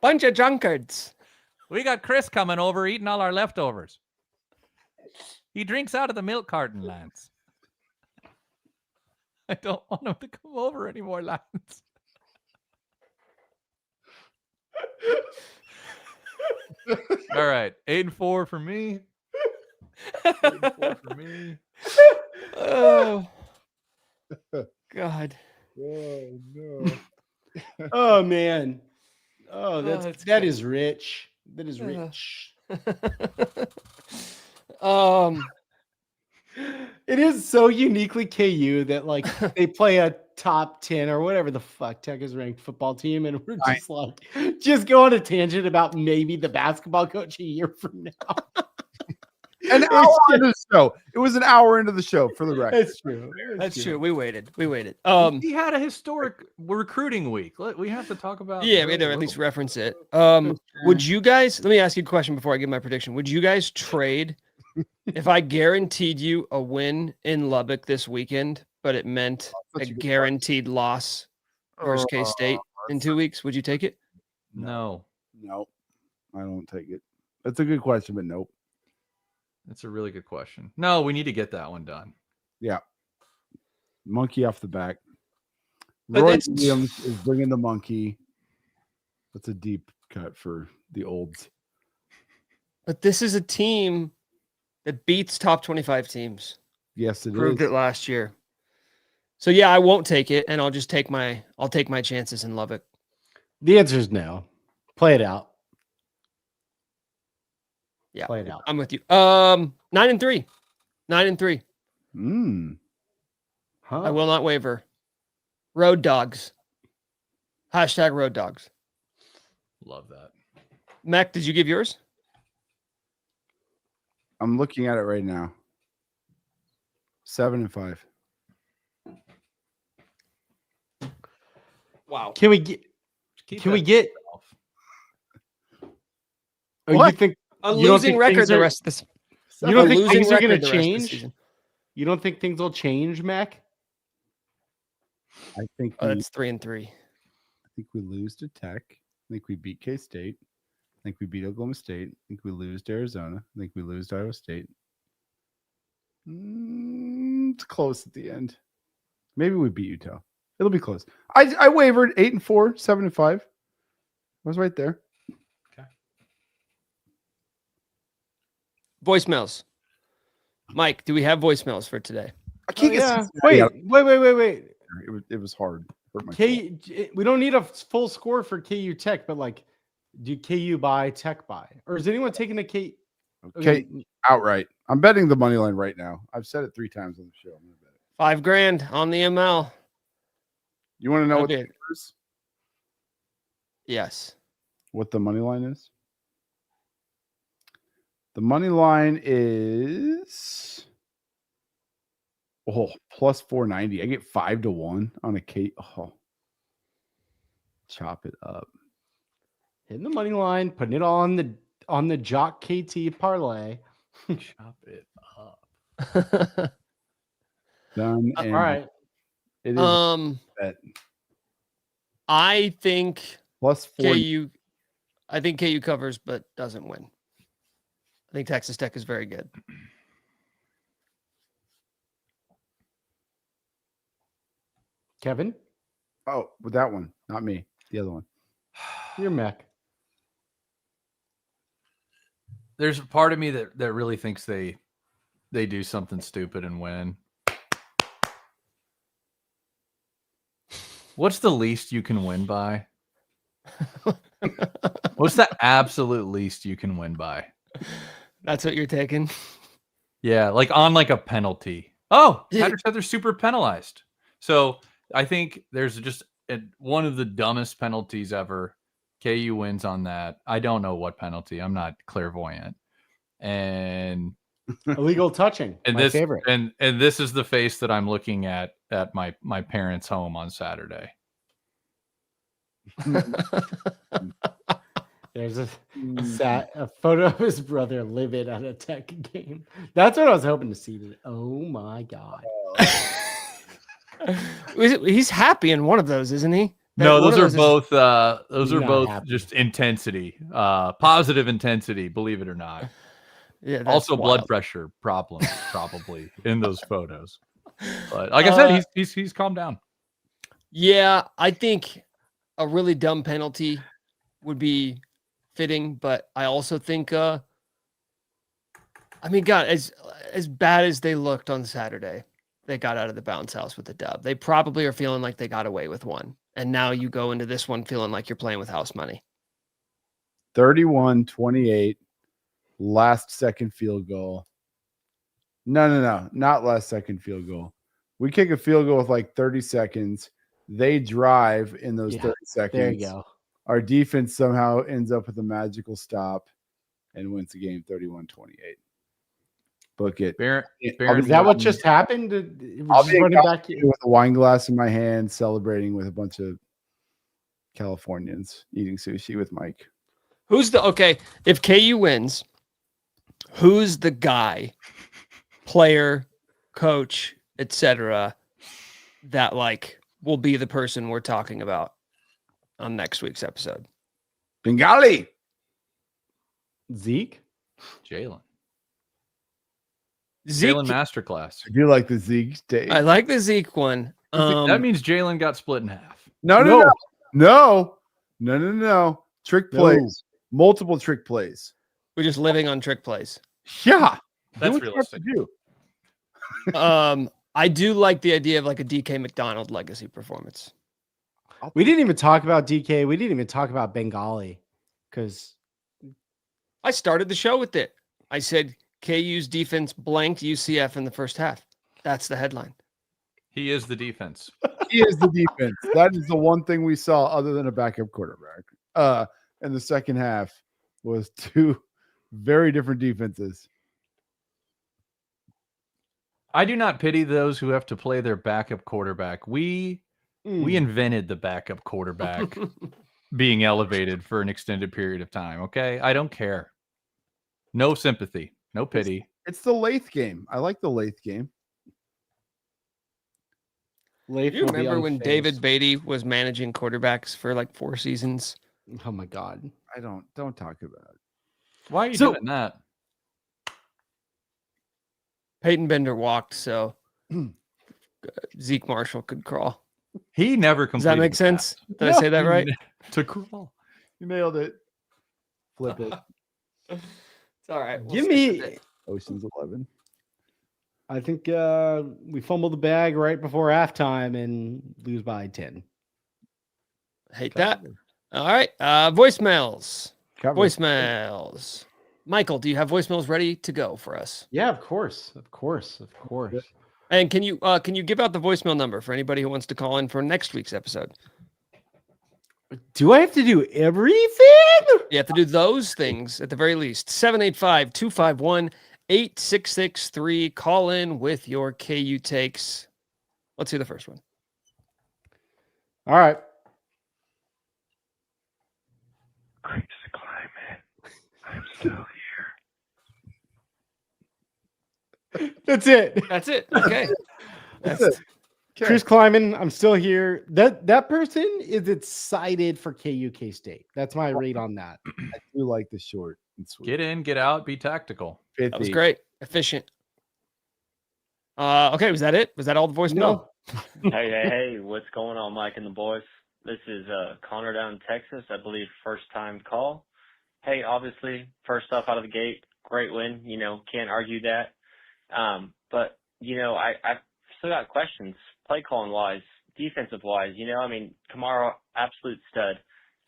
Bunch of drunkards. We got Chris coming over eating all our leftovers. He drinks out of the milk carton, Lance. I don't want him to come over anymore, Lance. All right, 8-4 for me. 8-4 for me. Oh, God. Oh no. Oh man. Oh, that's that good. is rich. That is rich. It is so uniquely KU that like they play a top 10 or whatever the fuck Tech is ranked football team, and we're just just go on a tangent about maybe the basketball coach a year from now. An hour into the show. It was an hour into the show for the record. That's true. That's true. We waited. He had a historic recruiting week. We have to talk about. Yeah, we had to at least reference it. Would you guys? Let me ask you a question before I give my prediction. Would you guys trade if I guaranteed you a win in Lubbock this weekend, but it meant a guaranteed loss versus K-State in 2 weeks? Would you take it? No. Nope. I don't take it. That's a good question, but nope. That's a really good question. No, we need to get that one done. Yeah. Monkey off the back. But Roy it's- Williams is bringing the monkey. That's a deep cut for the olds. But this is a team that beats top 25 teams. Yes, it Proved is. it last year. So yeah, I won't take it, and I'll take my chances in Lubbock. The answer is no. Play it out. Yeah, Play it out. I'm with you. 9-3. 9-3. Huh? I will not waver. Road dogs. Hashtag road dogs. Love that. Mac, did you give yours? I'm looking at it right now. 7-5. Wow. Can we get? Can we get? Oh, you think A you don't losing think record things the are- rest of this. you don't think losing things are going record to the rest of the change? season. You don't think things will change, Mac? I think Oh, we, that's 3-3. I think we lose to Tech. I think we beat K-State. I think we beat Oklahoma State. I think we lose to Arizona. I think we lose to Iowa State. It's close at the end. Maybe we beat Utah. It'll be close. I wavered 8-4, 7-5. I was right there. Voicemails. Mike, do we have voicemails for today? I can't get yeah. Cincinnati out. Wait. It was hard. Hurt my soul. We don't need a full score for KU Tech, but like, do KU buy, Tech buy? Or is anyone taking a K? Okay, outright. I'm betting the money line right now. I've said it 3 times on the show. I'm gonna bet it. $5,000 on the ML. You want to know Okay. Yes. what the money line is? The money line is plus 490. I get 5-1 on a K. Oh, chop it up. Hitting the money line, putting it on the Jock KT parlay. Chop it up. Done. All right. It is bet. I think Plus 4. I think KU covers but doesn't win. I think Texas Tech is very good. Kevin, Oh, with that one, not me. The other one. you're Mac. There's a part of me that really thinks they do something stupid and win. What's the least you can win by? What's the absolute least you can win by? That's what you're taking. Yeah, like on like a penalty. Oh, Yeah. Patrick said they're super penalized. So I think there's just one of the dumbest penalties ever. KU wins on that. I don't know what penalty. I'm not clairvoyant. And Illegal touching. and my this favorite. and this is the face that I'm looking at my parents' home on Saturday. There's a photo of his brother livid at a Tech game. That's what I was hoping to see today. Oh my god. He's happy in one of those, isn't he? No, One those of are both Not both happy. just intensity, positive intensity, believe it or not. Yeah, that's Also blood wild. pressure problems probably in those photos. But like I said, he's calmed down. Yeah, I think a really dumb penalty would be fitting, but I also think I mean, God, as bad as they looked on Saturday, they got out of the bounce house with a dub. They probably are feeling like they got away with one. And now you go into this one feeling like you're playing with house money. 31-28, last second field goal. No, not last second field goal. We kick a field goal with like 30 seconds. They drive in those 30 seconds. There you go. Our defense somehow ends up with a magical stop and wins the game 31-28. Book it. Is that what just happened? I'll be running back with a wine glass in my hand, celebrating with a bunch of Californians eating sushi with Mike. If KU wins, who's the guy, player, coach, etc., that like will be the person we're talking about on next week's episode? Bengali. Zeke? Jalen Zeke masterclass. I do like the Zeke take. I like the Zeke one. That means Jalen got split in half. No. Trick plays. Multiple trick plays. We're just living on trick plays. Yeah. That's realistic. I do like the idea of like a DK McDonald legacy performance. We didn't even talk about DK. We didn't even talk about Bengali because I started the show with it. I said KU's defense blanked UCF in the first half. That's the headline. He is the defense. He is the defense. That is the one thing we saw other than a backup quarterback. In the second half was two very different defenses. I do not pity those who have to play their backup quarterback. We invented the backup quarterback being elevated for an extended period of time. Okay. I don't care. No sympathy, no pity. It's the Lathe game. I like the Lathe game. Do you remember when David Beatty was managing quarterbacks for like 4 seasons? Oh my God. I don't talk about it. Why are you doing that? Peyton Bender walked, so Zeke Marshall could crawl. He never completed. Does that make sense? Did I say that right? To crawl. You nailed it. Flip it. It's all right. Give me Ocean's 11. I think we fumble the bag right before halftime and lose by 10. Hate that. All right. Voicemails. Cover. Voicemails. Michael, do you have voicemails ready to go for us? Yeah, of course. And can you give out the voicemail number for anybody who wants to call in for next week's episode? Do I have to do everything? You have to do those things at the very least. 785-251-8663. Call in with your KU takes. Let's see the first one. All right. Chris Kleiman, I'm still here. That's it. That's it. Okay. That's it. Okay. Chris Kleiman, I'm still here. That person is excited for KU K-State. That's my read on that. I do like the short and sweet. Get in, get out, be tactical. 50. That was great. Efficient. Okay, was that it? Was that all the voicemail? No. Hey, what's going on, Mike and the boys? This is Connor down in Texas, I believe, first time call. Hey, obviously, first off out of the gate, great win. Can't argue that. But, I've still got questions, play calling wise, defensive wise. Kamara, absolute stud.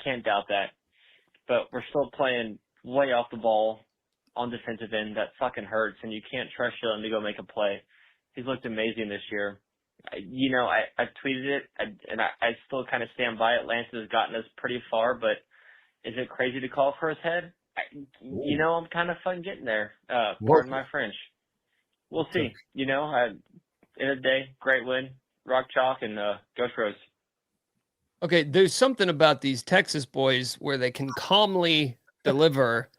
Can't doubt that. But we're still playing way off the ball on defensive end. That fucking hurts, and you can't trust him to go make a play. He's looked amazing this year. I tweeted it, and I still kind of stand by it. Lance has gotten us pretty far, but is it crazy to call for his head? I'm kind of fun getting there. Pardon my French. We'll see. End of the day, great win, rock chalk, and go Stros. Okay, there's something about these Texas boys where they can calmly deliver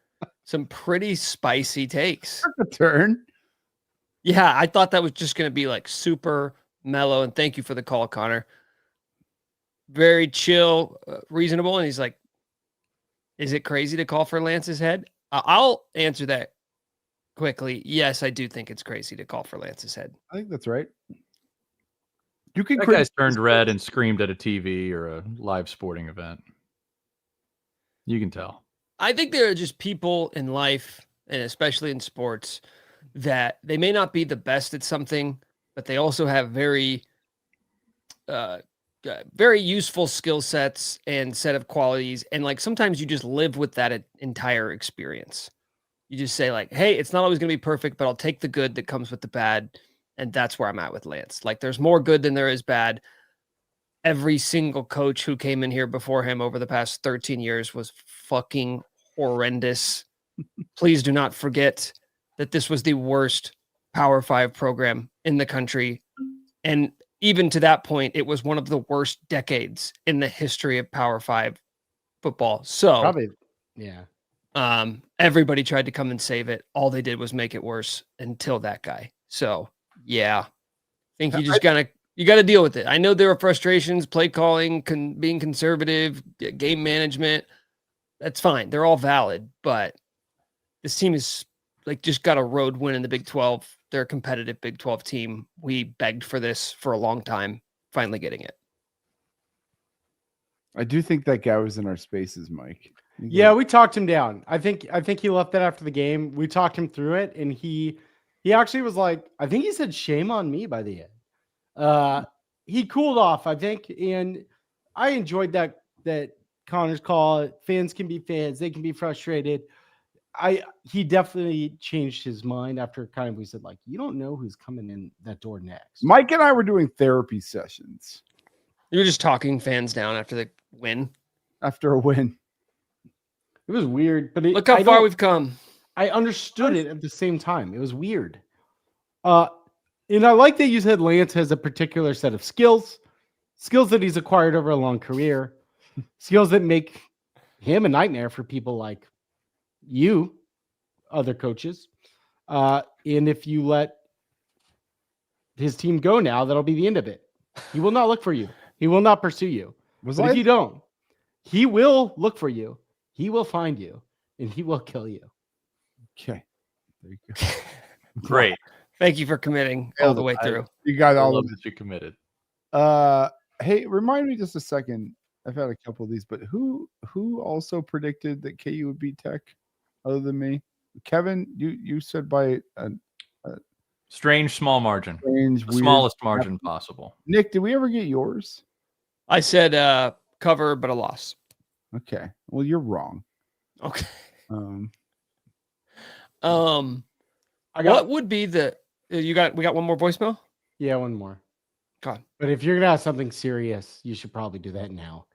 some pretty spicy takes. A turn. Yeah, I thought that was just going to be like super mellow. And thank you for the call, Connor. very chill, reasonable. And he's like, is it crazy to call for Lance's head? I'll answer that quickly. Yes, I do think it's crazy to call for Lance's head. I think that's right. You can That guy's turned red and screamed at a TV or a live sporting event. You can tell. I think there are just people in life, and especially in sports, that they may not be the best at something, but they also have very useful skill sets and set of qualities. And like sometimes you just live with that entire experience. You just say like, hey, it's not always going to be perfect, but I'll take the good that comes with the bad. And that's where I'm at with Lance. Like there's more good than there is bad. Every single coach who came in here before him over the past 13 years was fucking horrendous. Please do not forget that this was the worst Power 5 program in the country. And even to that point, it was one of the worst decades in the history of Power 5 football. So probably, yeah. Everybody tried to come and save it. All they did was make it worse until that guy. So yeah, I think you just you got to deal with it. I know there are frustrations, play calling, being conservative, game management. That's fine. They're all valid, but this team is like just got a road win in the Big 12. They're a competitive Big 12 team. We begged for this for a long time, finally getting it. I do think that guy was in our spaces, Mike. Yeah, we talked him down. I think he left that after the game. We talked him through it, and he actually was like, I think he said shame on me by the end. He cooled off, I think, and I enjoyed that Connor's call. Fans can be fans, they can be frustrated. He definitely changed his mind after kind of we said, like, you don't know who's coming in that door next. Mike and I were doing therapy sessions. You were just talking fans down after the win. After a win. It was weird, but look how far we've come. I understood it at the same time. It was weird. And I like that you said Lance has a particular set of skills that he's acquired over a long career, skills that make him a nightmare for people like you, other coaches. And if you let his team go now, that'll be the end of it. He will not look for you. He will not pursue you. If you don't, he will look for you. He will find you, and he will kill you. Okay. There you go. Great. Thank you for committing all the way through. You got all of that you committed. Hey, remind me just a second. I've had a couple of these, but who also predicted that KU would beat Tech other than me? Kevin, you said by a strange small margin. Strange, the smallest margin possible. Nick, did we ever get yours? I said cover, but a loss. Okay. Well, you're wrong. Okay. What would be the we got one more voicemail? Yeah, one more. God. But if you're gonna have something serious, you should probably do that now.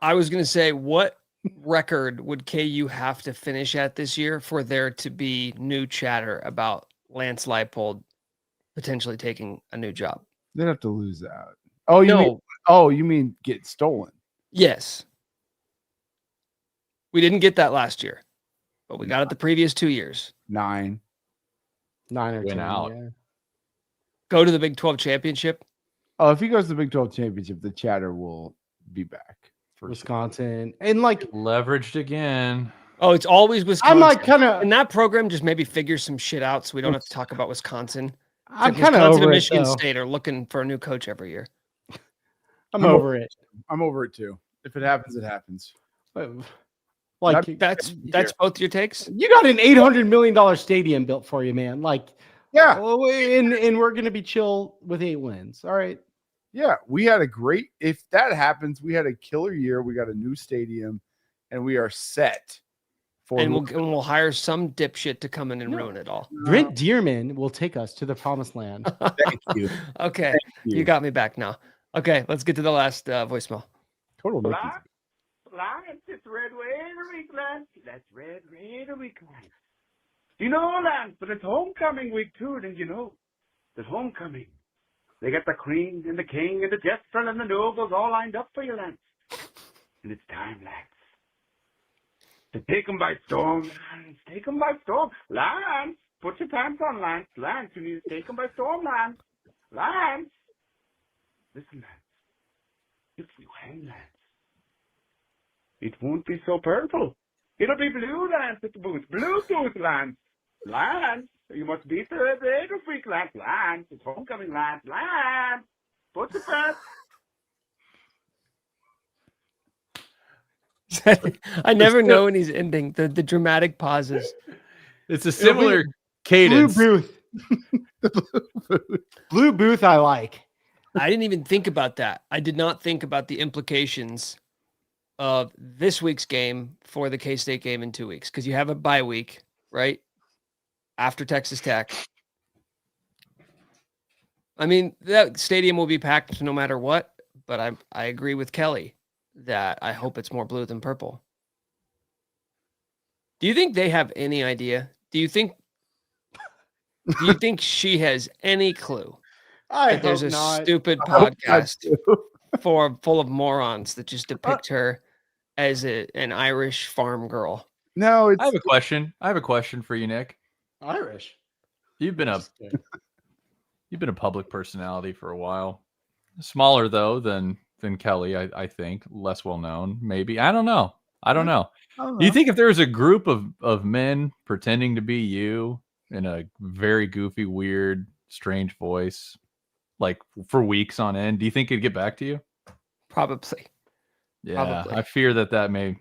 I was gonna say, what record would KU have to finish at this year for there to be new chatter about Lance Leipold potentially taking a new job? They'd have to lose out. You mean get stolen? Yes. We didn't get that last year, but we got it the previous 2 years. 9 or 10 out. Yeah. Go to the Big 12 championship. Oh, if he goes to the Big 12 championship, the chatter will be back for Wisconsin and like leveraged again. Oh, it's always Wisconsin. I'm like kind of in that program. Just maybe figure some shit out so we don't have to talk about Wisconsin. I'm kind of over and it. Michigan though. State are looking for a new coach every year. I'm over it. I'm over it too. If it happens, it happens. Like that's both your takes. You got an $800 million stadium built for you, man. Like, yeah. Well, and we're gonna be chill with 8 wins. All right. Yeah, we had a great. If that happens, we had a killer year. We got a new stadium, and we are set. We'll hire some dipshit to come in and ruin it all. Brent Dearman will take us to the promised land. Thank you. Okay, Thank you. got me back now. Okay, let's get to the last voicemail. Total Lance, it's Red Raider week, Lance. That's Red Raider week, Lance. You know, Lance, but it's homecoming week too, and you know, there's homecoming. They got the Queen and the King and the Jester and the Nobles all lined up for you, Lance. And it's time, Lance, to take them by storm, Lance. Take them by storm. Lance, put your pants on, Lance. Lance, you need to take them by storm, Lance. Lance. Listen, Lance. if we win, Lance, it won't be so purple. It'll be blue, Lance, at the booth. Bluetooth, Lance. Lance, you must beat the Red Raider freak, Lance. Lance, it's homecoming, Lance. Lance, put the press. I never know when he's ending the dramatic pauses. It's a similar Blue cadence. booth. Blue booth I like. I didn't even think about that. I did not think about the implications of this week's game for the K-State game in 2 weeks, because you have a bye week, right? After Texas Tech. I mean, that stadium will be packed no matter what, but I agree with Kelly that I hope it's more blue than purple. Do you think they have any idea? Do you think she has any clue that there's a stupid podcast full of morons that just depict her as an Irish farm girl? No, it's I have a question. I have a question for you, Nick. Irish. You've been a public personality for a while. Smaller though than Kelly, I think. Less well known, maybe. I don't know. Do you think if there was a group of men pretending to be you in a very goofy, weird, strange voice, like for weeks on end, do you think it'd get back to you? Probably. Yeah, Probably. I fear that may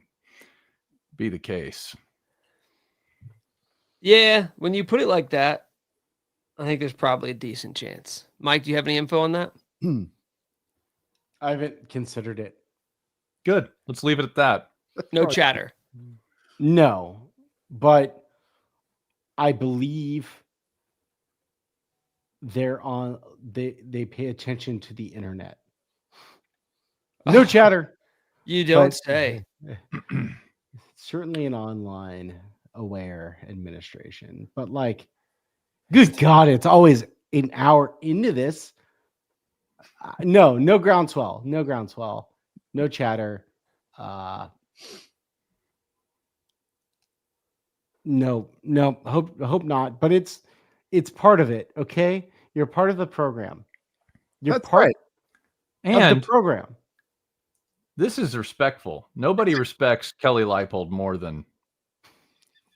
be the case. Yeah, when you put it like that, I think there's probably a decent chance. Mike, do you have any info on that? I haven't considered it. Good. Let's leave it at that. No chatter. No, but I believe they pay attention to the internet. No chatter. You don't but say. Certainly an online aware administration, but like, good God, it's always an hour into this. No groundswell, no chatter. No, hope not. But it's part of it. Okay, you're part of the program. You're That's part right. of And the program. this is respectful. Nobody respects Kelly Leipold more than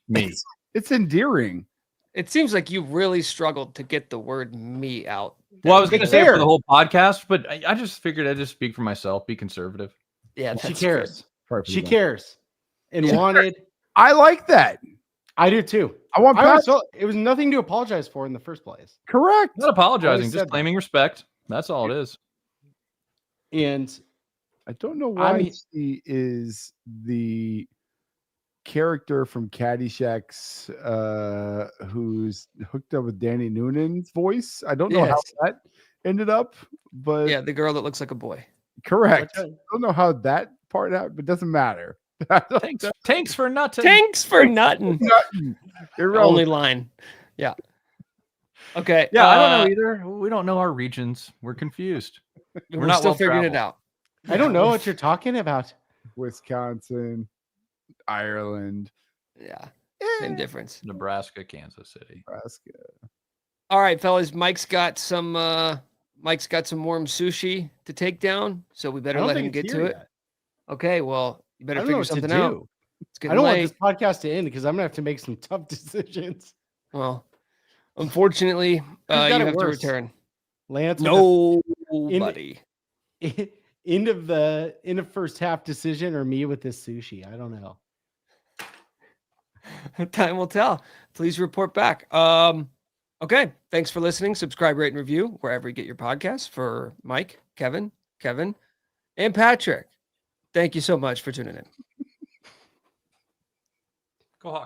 me. It's endearing. It seems like you really struggled to get the word "me" out. Well, I was going to say it Fair. for the whole podcast, but I just figured I'd just speak for myself, be conservative. Yeah, She that's cares. Perfect. She cares and wanted. I like that. I do too. I want It was nothing to apologize for in the first place. correct. Not apologizing, said just that. claiming respect. That's all it is. And I don't know why I'm- she is the character from Caddyshack's who's hooked up with Danny Noonan's voice. I don't know how Yes. that ended up, but Yeah, the girl that looks like a boy. correct. Okay. I don't know how that part out, but it doesn't matter. Thanks for nothing. Thanks for nothing. Only Irrelevant. line. Yeah. Okay. Yeah, I don't know either. We don't know our regions. We're confused. We're not still well figuring it traveled. out. I don't know what you're talking about. Wisconsin, Ireland, Yeah. Same difference. Nebraska, Kansas City. Nebraska. All right, fellas. Mike's got some warm sushi to take down, so we better I don't let think him get it's to here it. yet. Okay, well, you I better don't know figure what to something out. do. It's I getting don't want late. this podcast to end because I'm gonna have to make some tough decisions. Well, unfortunately, you got it have to worse? return. Lance, Nobody. end of first half decision, or me with this sushi. I don't know. Time will tell. Please report back. Okay. Thanks for listening. Subscribe, rate, and review wherever you get your podcasts. For Mike, Kevin, and Patrick, thank you so much for tuning in. Go Hawks.